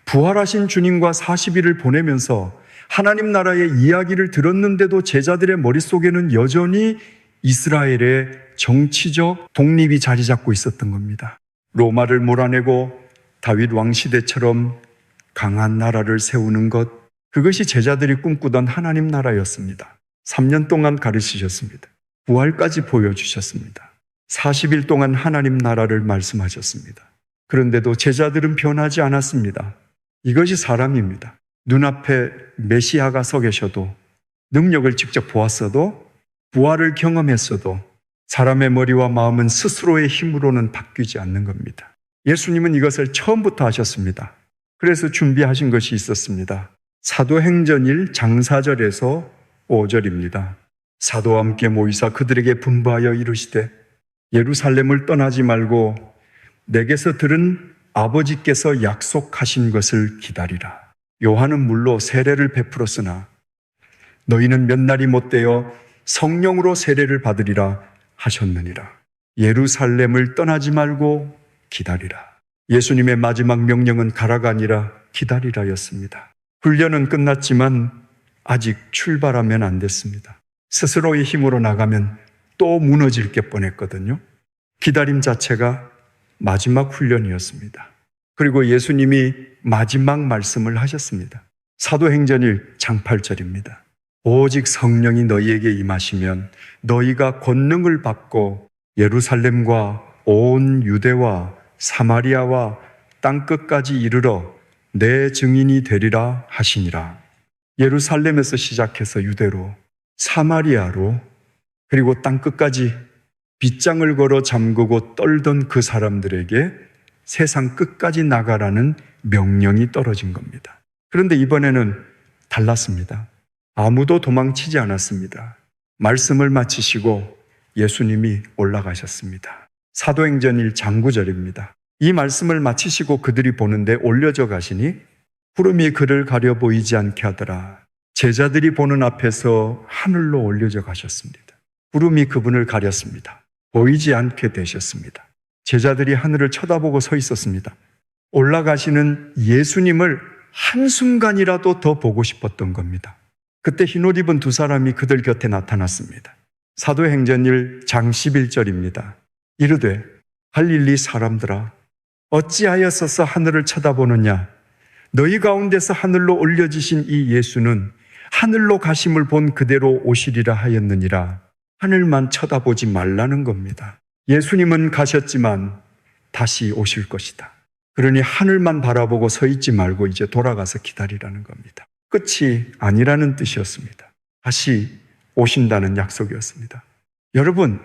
부활하신 주님과 40일을 보내면서 하나님 나라의 이야기를 들었는데도 제자들의 머릿속에는 여전히 이스라엘의 정치적 독립이 자리 잡고 있었던 겁니다. 로마를 몰아내고 다윗 왕 시대처럼 강한 나라를 세우는 것, 그것이 제자들이 꿈꾸던 하나님 나라였습니다. 3년 동안 가르치셨습니다. 부활까지 보여주셨습니다. 40일 동안 하나님 나라를 말씀하셨습니다. 그런데도 제자들은 변하지 않았습니다. 이것이 사람입니다. 눈앞에 메시아가 서 계셔도, 능력을 직접 보았어도, 부활을 경험했어도 사람의 머리와 마음은 스스로의 힘으로는 바뀌지 않는 겁니다. 예수님은 이것을 처음부터 하셨습니다. 그래서 준비하신 것이 있었습니다. 사도행전 1 장사절에서 5절입니다. 사도와 함께 모이사 그들에게 분부하여 이르시되 예루살렘을 떠나지 말고 내게서 들은 아버지께서 약속하신 것을 기다리라. 요한은 물로 세례를 베풀었으나 너희는 몇 날이 못되어 성령으로 세례를 받으리라 하셨느니라. 예루살렘을 떠나지 말고 기다리라. 예수님의 마지막 명령은 가라가 아니라 기다리라였습니다. 훈련은 끝났지만 아직 출발하면 안 됐습니다. 스스로의 힘으로 나가면 또 무너질 게 뻔했거든요. 기다림 자체가 마지막 훈련이었습니다. 그리고 예수님이 마지막 말씀을 하셨습니다. 사도행전 1장 8절입니다. 오직 성령이 너희에게 임하시면 너희가 권능을 받고 예루살렘과 온 유대와 사마리아와 땅끝까지 이르러 내 증인이 되리라 하시니라. 예루살렘에서 시작해서 유대로, 사마리아로, 그리고 땅끝까지 빗장을 걸어 잠그고 떨던 그 사람들에게 세상 끝까지 나가라는 명령이 떨어진 겁니다. 그런데 이번에는 달랐습니다. 아무도 도망치지 않았습니다. 말씀을 마치시고 예수님이 올라가셨습니다. 사도행전 1장 9절입니다. 이 말씀을 마치시고 그들이 보는데 올려져 가시니 구름이 그를 가려 보이지 않게 하더라. 제자들이 보는 앞에서 하늘로 올려져 가셨습니다. 구름이 그분을 가렸습니다. 보이지 않게 되셨습니다. 제자들이 하늘을 쳐다보고 서 있었습니다. 올라가시는 예수님을 한순간이라도 더 보고 싶었던 겁니다. 그때 흰옷 입은 두 사람이 그들 곁에 나타났습니다. 사도행전 1장 11절입니다. 이르되 갈릴리 사람들아 어찌하여서서 하늘을 쳐다보느냐? 너희 가운데서 하늘로 올려지신 이 예수는 하늘로 가심을 본 그대로 오시리라 하였느니라. 하늘만 쳐다보지 말라는 겁니다. 예수님은 가셨지만 다시 오실 것이다. 그러니 하늘만 바라보고 서 있지 말고 이제 돌아가서 기다리라는 겁니다. 끝이 아니라는 뜻이었습니다. 다시 오신다는 약속이었습니다. 여러분,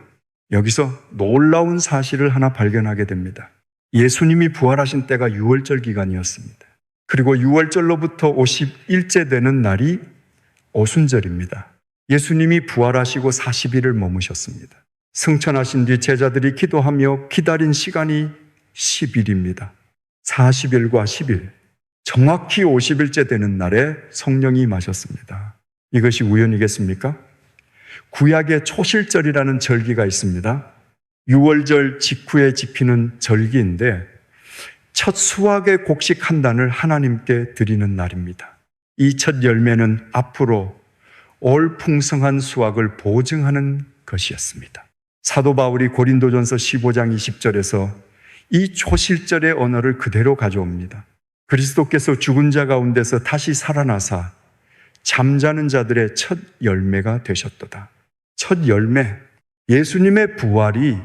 여기서 놀라운 사실을 하나 발견하게 됩니다. 예수님이 부활하신 때가 6월절 기간이었습니다. 그리고 6월절로부터 50일째 되는 날이 오순절입니다. 예수님이 부활하시고 40일을 머무셨습니다. 승천하신 뒤 제자들이 기도하며 기다린 시간이 10일입니다. 40일과 10일, 정확히 50일째 되는 날에 성령이 임하셨습니다. 이것이 우연이겠습니까? 구약의 초실절이라는 절기가 있습니다. 6월절 직후에 지키는 절기인데 첫 수확의 곡식 한 단을 하나님께 드리는 날입니다. 이 첫 열매는 앞으로 올 풍성한 수확을 보증하는 것이었습니다. 사도 바울이 고린도전서 15장 20절에서 이 초실절의 언어를 그대로 가져옵니다. 그리스도께서 죽은 자 가운데서 다시 살아나사 잠자는 자들의 첫 열매가 되셨도다. 첫 열매, 예수님의 부활이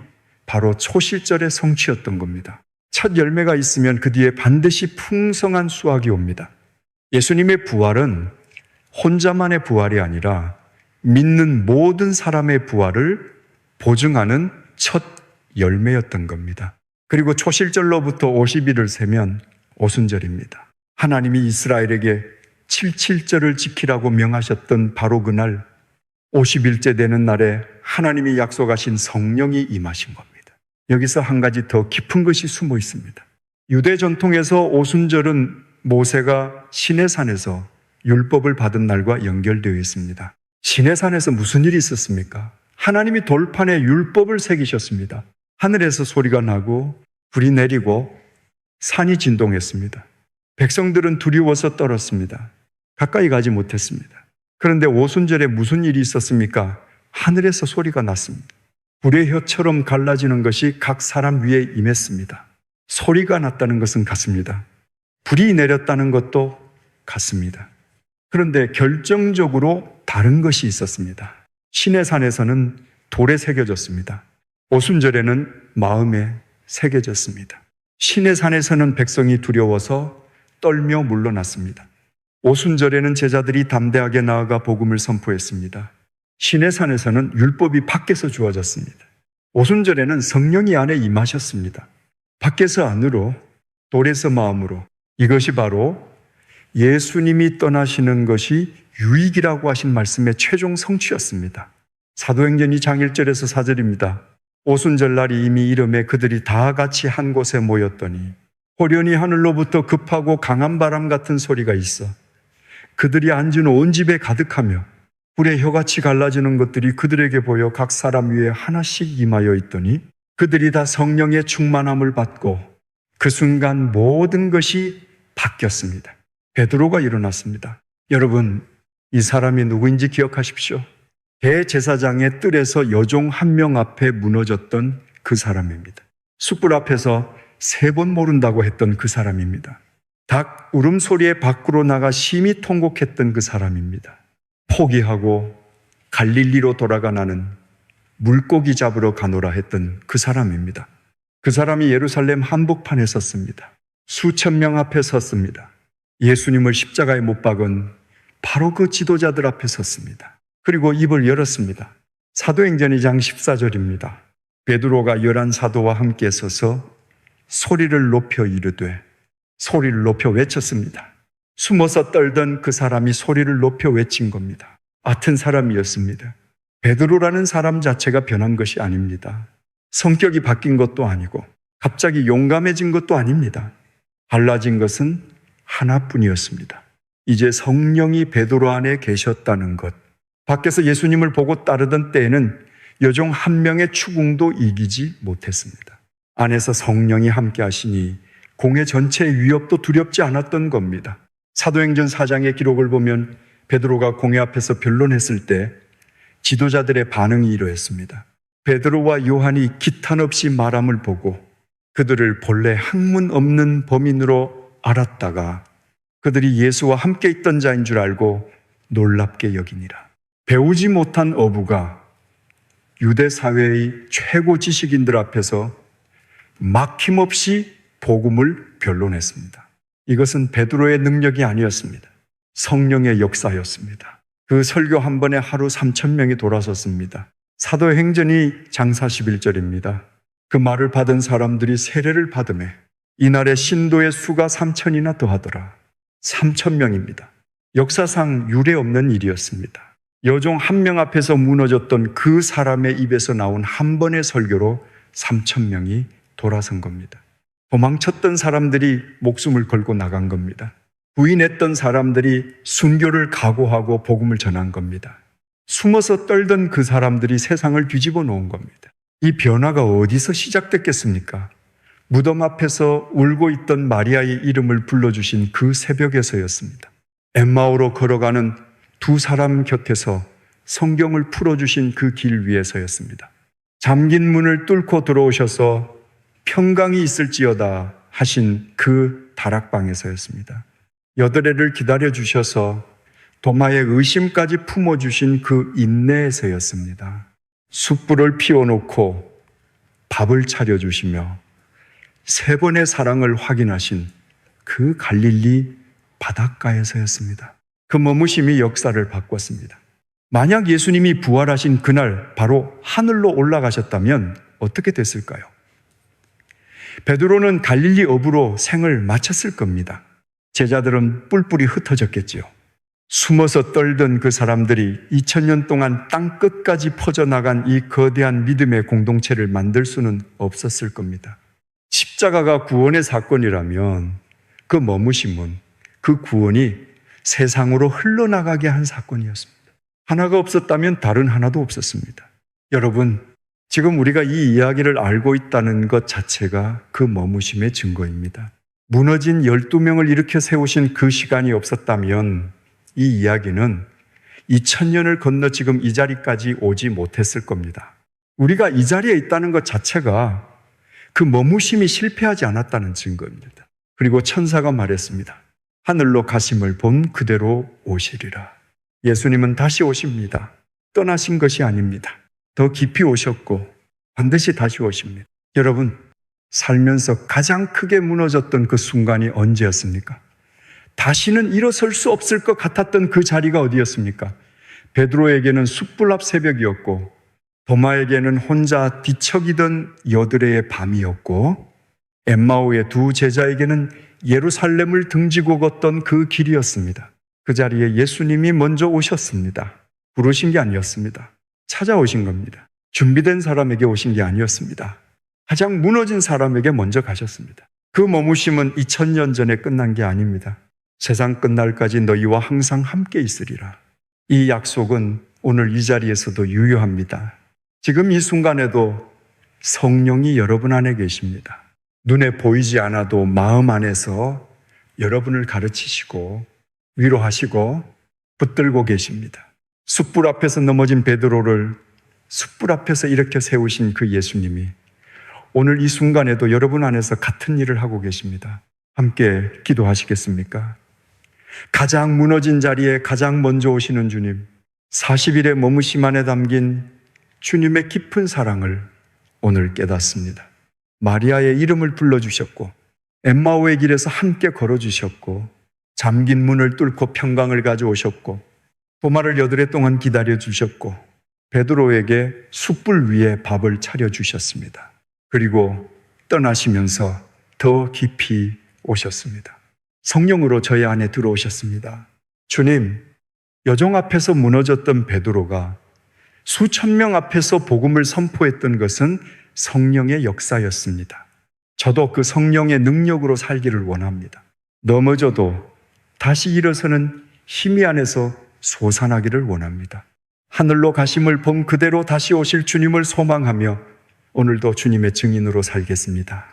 바로 초실절의 성취였던 겁니다. 첫 열매가 있으면 그 뒤에 반드시 풍성한 수확이 옵니다. 예수님의 부활은 혼자만의 부활이 아니라 믿는 모든 사람의 부활을 보증하는 첫 열매였던 겁니다. 그리고 초실절로부터 50일을 세면 오순절입니다. 하나님이 이스라엘에게 77절을 지키라고 명하셨던 바로 그날 50일째 되는 날에 하나님이 약속하신 성령이 임하신 겁니다. 여기서 한 가지 더 깊은 것이 숨어 있습니다. 유대 전통에서 오순절은 모세가 시내산에서 율법을 받은 날과 연결되어 있습니다. 시내산에서 무슨 일이 있었습니까? 하나님이 돌판에 율법을 새기셨습니다. 하늘에서 소리가 나고 불이 내리고 산이 진동했습니다. 백성들은 두려워서 떨었습니다. 가까이 가지 못했습니다. 그런데 오순절에 무슨 일이 있었습니까? 하늘에서 소리가 났습니다. 불의 혀처럼 갈라지는 것이 각 사람 위에 임했습니다. 소리가 났다는 것은 같습니다. 불이 내렸다는 것도 같습니다. 그런데 결정적으로 다른 것이 있었습니다. 시내산에서는 돌에 새겨졌습니다. 오순절에는 마음에 새겨졌습니다. 시내산에서는 백성이 두려워서 떨며 물러났습니다. 오순절에는 제자들이 담대하게 나아가 복음을 선포했습니다. 시내산에서는 율법이 밖에서 주어졌습니다. 오순절에는 성령이 안에 임하셨습니다. 밖에서 안으로, 돌에서 마음으로. 이것이 바로 예수님이 떠나시는 것이 유익이라고 하신 말씀의 최종 성취였습니다. 사도행전 2장 1절에서 4절입니다. 오순절 날이 이미 이름에 그들이 다 같이 한 곳에 모였더니 호련히 하늘로부터 급하고 강한 바람 같은 소리가 있어 그들이 앉은 온 집에 가득하며 불의 혀같이 갈라지는 것들이 그들에게 보여 각 사람 위에 하나씩 임하여 있더니 그들이 다 성령의 충만함을 받고 그 순간 모든 것이 바뀌었습니다. 베드로가 일어났습니다. 여러분, 이 사람이 누구인지 기억하십시오. 대제사장의 뜰에서 여종 한 명 앞에 무너졌던 그 사람입니다. 숯불 앞에서 3번 모른다고 했던 그 사람입니다. 닭 울음소리에 밖으로 나가 심히 통곡했던 그 사람입니다. 포기하고 갈릴리로 돌아가 나는 물고기 잡으러 가노라 했던 그 사람입니다. 그 사람이 예루살렘 한복판에 섰습니다. 수천 명 앞에 섰습니다. 예수님을 십자가에 못 박은 바로 그 지도자들 앞에 섰습니다. 그리고 입을 열었습니다. 사도행전 2장 14절입니다. 베드로가 11 사도와 함께 서서 소리를 높여 이르되, 소리를 높여 외쳤습니다. 숨어서 떨던 그 사람이 소리를 높여 외친 겁니다. 같은 사람이었습니다. 베드로라는 사람 자체가 변한 것이 아닙니다. 성격이 바뀐 것도 아니고 갑자기 용감해진 것도 아닙니다. 달라진 것은 하나뿐이었습니다. 이제 성령이 베드로 안에 계셨다는 것. 밖에서 예수님을 보고 따르던 때에는 여종 한 명의 추궁도 이기지 못했습니다. 안에서 성령이 함께 하시니 공회 전체의 위협도 두렵지 않았던 겁니다. 사도행전 4장의 기록을 보면 베드로가 공회 앞에서 변론했을 때 지도자들의 반응이 이러했습니다. 베드로와 요한이 기탄 없이 말함을 보고 그들을 본래 학문 없는 범인으로 알았다가 그들이 예수와 함께 있던 자인 줄 알고 놀랍게 여기니라. 배우지 못한 어부가 유대 사회의 최고 지식인들 앞에서 막힘없이 복음을 변론했습니다. 이것은 베드로의 능력이 아니었습니다. 성령의 역사였습니다. 그 설교 한 번에 하루 3,000명이 돌아섰습니다. 사도행전이 장 41절입니다. 그 말을 받은 사람들이 세례를 받으매 이날의 신도의 수가 3,000이나 더하더라. 3,000명입니다. 역사상 유례 없는 일이었습니다. 여종 한 명 앞에서 무너졌던 그 사람의 입에서 나온 한 번의 설교로 3,000명이 돌아선 겁니다. 도망쳤던 사람들이 목숨을 걸고 나간 겁니다. 부인했던 사람들이 순교를 각오하고 복음을 전한 겁니다. 숨어서 떨던 그 사람들이 세상을 뒤집어 놓은 겁니다. 이 변화가 어디서 시작됐겠습니까? 무덤 앞에서 울고 있던 마리아의 이름을 불러주신 그 새벽에서였습니다. 엠마오로 걸어가는 두 사람 곁에서 성경을 풀어주신 그 길 위에서였습니다. 잠긴 문을 뚫고 들어오셔서 평강이 있을지어다 하신 그 다락방에서였습니다. 여드레를 기다려주셔서 도마의 의심까지 품어주신 그 인내에서였습니다. 숯불을 피워놓고 밥을 차려주시며 3번의 사랑을 확인하신 그 갈릴리 바닷가에서였습니다. 그 머무심이 역사를 바꿨습니다. 만약 예수님이 부활하신 그날 바로 하늘로 올라가셨다면 어떻게 됐을까요? 베드로는 갈릴리 어부로 생을 마쳤을 겁니다. 제자들은 뿔뿔이 흩어졌겠지요. 숨어서 떨던 그 사람들이 2000년 동안 땅 끝까지 퍼져나간 이 거대한 믿음의 공동체를 만들 수는 없었을 겁니다. 십자가가 구원의 사건이라면 그 머무심은, 그 구원이 세상으로 흘러나가게 한 사건이었습니다. 하나가 없었다면 다른 하나도 없었습니다. 여러분, 지금 우리가 이 이야기를 알고 있다는 것 자체가 그 머무심의 증거입니다. 무너진 12명을 일으켜 세우신 그 시간이 없었다면 이 이야기는 2000년을 건너 지금 이 자리까지 오지 못했을 겁니다. 우리가 이 자리에 있다는 것 자체가 그 머무심이 실패하지 않았다는 증거입니다. 그리고 천사가 말했습니다. 하늘로 가심을 본 그대로 오시리라. 예수님은 다시 오십니다. 떠나신 것이 아닙니다. 더 깊이 오셨고 반드시 다시 오십니다. 여러분, 살면서 가장 크게 무너졌던 그 순간이 언제였습니까? 다시는 일어설 수 없을 것 같았던 그 자리가 어디였습니까? 베드로에게는 숯불 앞 새벽이었고 도마에게는 혼자 뒤척이던 여드레의 밤이었고 엠마오의 두 제자에게는 예루살렘을 등지고 걷던 그 길이었습니다. 그 자리에 예수님이 먼저 오셨습니다. 부르신 게 아니었습니다. 찾아오신 겁니다. 준비된 사람에게 오신 게 아니었습니다. 가장 무너진 사람에게 먼저 가셨습니다. 그 머무심은 2000년 전에 끝난 게 아닙니다. 세상 끝날까지 너희와 항상 함께 있으리라. 이 약속은 오늘 이 자리에서도 유효합니다. 지금 이 순간에도 성령이 여러분 안에 계십니다. 눈에 보이지 않아도 마음 안에서 여러분을 가르치시고 위로하시고 붙들고 계십니다. 숯불 앞에서 넘어진 베드로를 숯불 앞에서 일으켜 세우신 그 예수님이 오늘 이 순간에도 여러분 안에서 같은 일을 하고 계십니다. 함께 기도하시겠습니까? 가장 무너진 자리에 가장 먼저 오시는 주님, 40일의 머무심 안에 담긴 주님의 깊은 사랑을 오늘 깨닫습니다. 마리아의 이름을 불러주셨고 엠마오의 길에서 함께 걸어주셨고 잠긴 문을 뚫고 평강을 가져오셨고 도마를 8해 동안 기다려주셨고 베드로에게 숯불 위에 밥을 차려주셨습니다. 그리고 떠나시면서 더 깊이 오셨습니다. 성령으로 저희 안에 들어오셨습니다. 주님, 여종 앞에서 무너졌던 베드로가 수천 명 앞에서 복음을 선포했던 것은 성령의 역사였습니다. 저도 그 성령의 능력으로 살기를 원합니다. 넘어져도 다시 일어서는 힘이 안에서 솟아나기를 원합니다. 하늘로 가심을 본 그대로 다시 오실 주님을 소망하며 오늘도 주님의 증인으로 살겠습니다.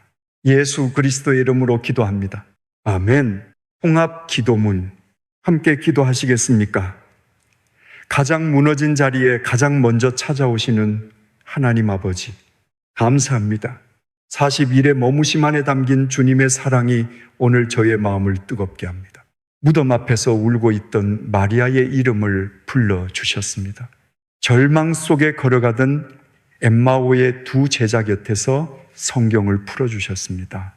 예수 그리스도의 이름으로 기도합니다. 아멘. 홍합 기도문 함께 기도하시겠습니까? 가장 무너진 자리에 가장 먼저 찾아오시는 하나님 아버지, 감사합니다. 40일의 머무심 안에 담긴 주님의 사랑이 오늘 저의 마음을 뜨겁게 합니다. 무덤 앞에서 울고 있던 마리아의 이름을 불러주셨습니다. 절망 속에 걸어가던 엠마오의 두 제자 곁에서 성경을 풀어주셨습니다.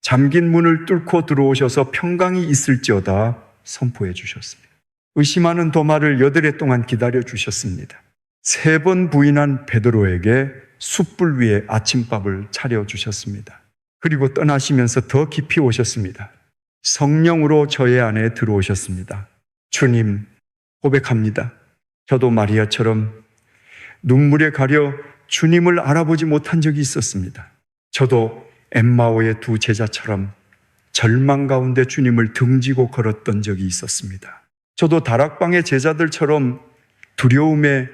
잠긴 문을 뚫고 들어오셔서 평강이 있을지어다 선포해 주셨습니다. 의심하는 도마를 8해 동안 기다려주셨습니다. 3번 부인한 베드로에게 숯불 위에 아침밥을 차려주셨습니다. 그리고 떠나시면서 더 깊이 오셨습니다. 성령으로 저의 안에 들어오셨습니다. 주님, 고백합니다. 저도 마리아처럼 눈물에 가려 주님을 알아보지 못한 적이 있었습니다. 저도 엠마오의 두 제자처럼 절망 가운데 주님을 등지고 걸었던 적이 있었습니다. 저도 다락방의 제자들처럼 두려움에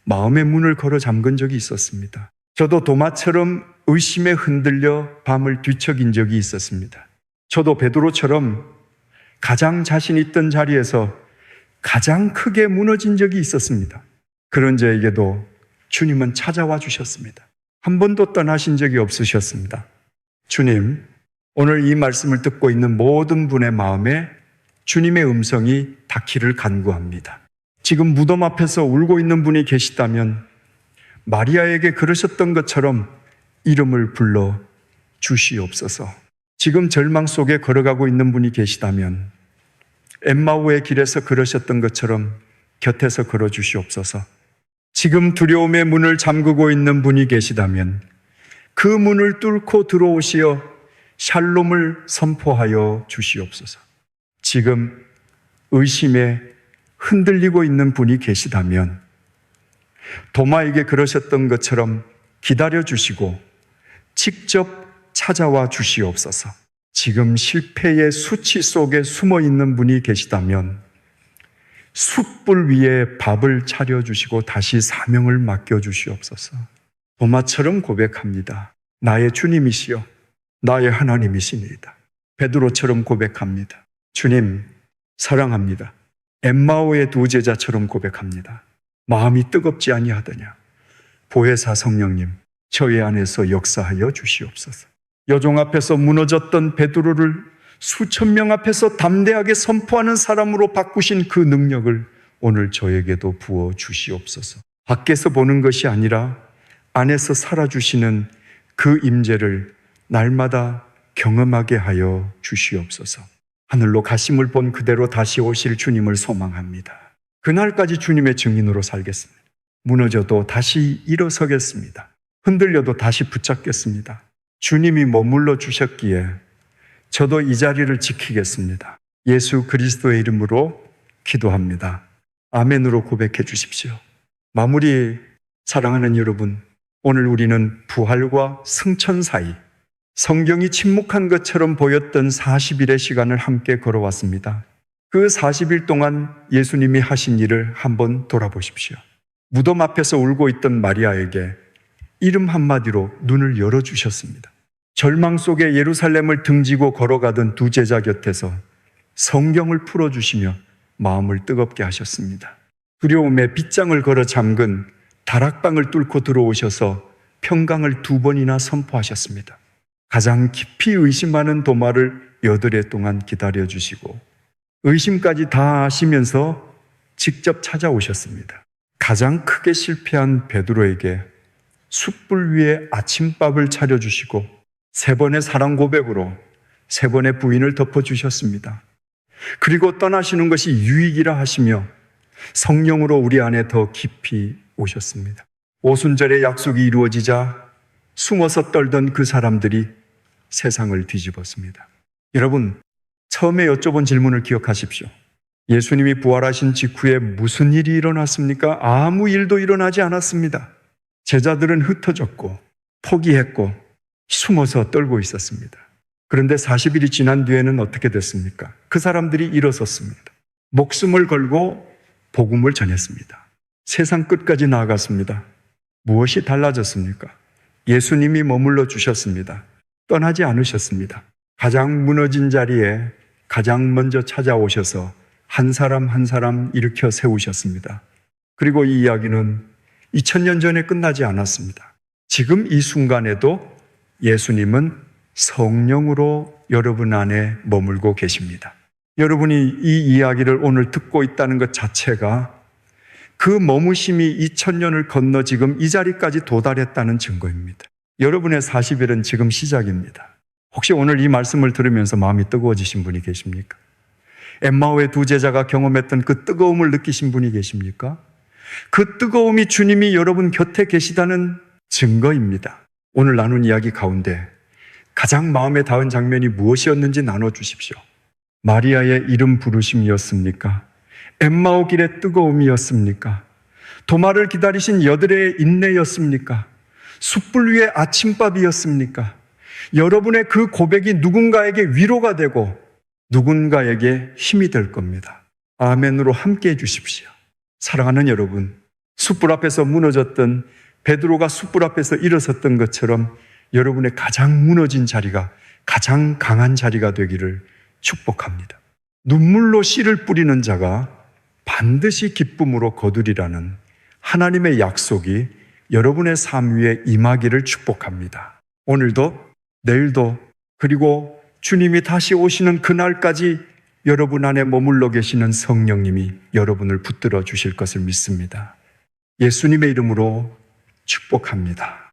마음의 문을 걸어 잠근 적이 있었습니다. 저도 도마처럼 의심에 흔들려 밤을 뒤척인 적이 있었습니다. 저도 베드로처럼 가장 자신 있던 자리에서 가장 크게 무너진 적이 있었습니다. 그런 저에게도 주님은 찾아와 주셨습니다. 한 번도 떠나신 적이 없으셨습니다. 주님, 오늘 이 말씀을 듣고 있는 모든 분의 마음에 주님의 음성이 닿기를 간구합니다. 지금 무덤 앞에서 울고 있는 분이 계시다면 마리아에게 그러셨던 것처럼 이름을 불러 주시옵소서. 지금 절망 속에 걸어가고 있는 분이 계시다면 엠마오의 길에서 그러셨던 것처럼 곁에서 걸어 주시옵소서. 지금 두려움의 문을 잠그고 있는 분이 계시다면 그 문을 뚫고 들어오시어 샬롬을 선포하여 주시옵소서. 지금 의심에 흔들리고 있는 분이 계시다면 도마에게 그러셨던 것처럼 기다려주시고 직접 찾아와 주시옵소서. 지금 실패의 수치 속에 숨어 있는 분이 계시다면 숯불 위에 밥을 차려주시고 다시 사명을 맡겨주시옵소서. 도마처럼 고백합니다. 나의 주님이시여 나의 하나님이시니이다. 베드로처럼 고백합니다. 주님 사랑합니다. 엠마오의 두 제자처럼 고백합니다. 마음이 뜨겁지 아니하더냐. 보혜사 성령님 저희 안에서 역사하여 주시옵소서. 여종 앞에서 무너졌던 베드로를 수천 명 앞에서 담대하게 선포하는 사람으로 바꾸신 그 능력을 오늘 저에게도 부어 주시옵소서. 밖에서 보는 것이 아니라 안에서 살아주시는 그 임재를 날마다 경험하게 하여 주시옵소서. 하늘로 가심을 본 그대로 다시 오실 주님을 소망합니다. 그날까지 주님의 증인으로 살겠습니다. 무너져도 다시 일어서겠습니다. 흔들려도 다시 붙잡겠습니다. 주님이 머물러 주셨기에 저도 이 자리를 지키겠습니다. 예수 그리스도의 이름으로 기도합니다. 아멘으로 고백해 주십시오. 마무리. 사랑하는 여러분, 오늘 우리는 부활과 승천 사이 성경이 침묵한 것처럼 보였던 40일의 시간을 함께 걸어왔습니다. 그 40일 동안 예수님이 하신 일을 한번 돌아보십시오. 무덤 앞에서 울고 있던 마리아에게 이름 한마디로 눈을 열어주셨습니다. 절망 속에 예루살렘을 등지고 걸어가던 두 제자 곁에서 성경을 풀어주시며 마음을 뜨겁게 하셨습니다. 두려움에 빗장을 걸어 잠근 다락방을 뚫고 들어오셔서 평강을 2번이나 선포하셨습니다. 가장 깊이 의심하는 도마를 8해 동안 기다려주시고 의심까지 다 하시면서 직접 찾아오셨습니다. 가장 크게 실패한 베드로에게 숯불 위에 아침밥을 차려주시고 3번의 사랑 고백으로 3번의 부인을 덮어주셨습니다. 그리고 떠나시는 것이 유익이라 하시며 성령으로 우리 안에 더 깊이 오셨습니다. 오순절의 약속이 이루어지자 숨어서 떨던 그 사람들이 세상을 뒤집었습니다. 여러분, 처음에 여쭤본 질문을 기억하십시오. 예수님이 부활하신 직후에 무슨 일이 일어났습니까? 아무 일도 일어나지 않았습니다. 제자들은 흩어졌고 포기했고 숨어서 떨고 있었습니다. 그런데 40일이 지난 뒤에는 어떻게 됐습니까? 그 사람들이 일어섰습니다. 목숨을 걸고 복음을 전했습니다. 세상 끝까지 나아갔습니다. 무엇이 달라졌습니까? 예수님이 머물러 주셨습니다. 떠나지 않으셨습니다. 가장 무너진 자리에 가장 먼저 찾아오셔서 한 사람 한 사람 일으켜 세우셨습니다. 그리고 이 이야기는 2000년 전에 끝나지 않았습니다. 지금 이 순간에도 예수님은 성령으로 여러분 안에 머물고 계십니다. 여러분이 이 이야기를 오늘 듣고 있다는 것 자체가 그 머무심이 2000년을 건너 지금 이 자리까지 도달했다는 증거입니다. 여러분의 40일은 지금 시작입니다. 혹시 오늘 이 말씀을 들으면서 마음이 뜨거워지신 분이 계십니까? 엠마오의 2 제자가 경험했던 그 뜨거움을 느끼신 분이 계십니까? 그 뜨거움이 주님이 여러분 곁에 계시다는 증거입니다. 오늘 나눈 이야기 가운데 가장 마음에 닿은 장면이 무엇이었는지 나눠주십시오. 마리아의 이름 부르심이었습니까? 엠마오 길의 뜨거움이었습니까? 도마를 기다리신 여드레의 인내였습니까? 숯불 위의 아침밥이었습니까? 여러분의 그 고백이 누군가에게 위로가 되고 누군가에게 힘이 될 겁니다. 아멘으로 함께 해주십시오. 사랑하는 여러분, 숯불 앞에서 무너졌던 베드로가 숯불 앞에서 일어섰던 것처럼 여러분의 가장 무너진 자리가 가장 강한 자리가 되기를 축복합니다. 눈물로 씨를 뿌리는 자가 반드시 기쁨으로 거두리라는 하나님의 약속이 여러분의 삶 위에 임하기를 축복합니다. 오늘도 내일도 그리고 주님이 다시 오시는 그날까지 여러분 안에 머물러 계시는 성령님이 여러분을 붙들어 주실 것을 믿습니다. 예수님의 이름으로 축복합니다.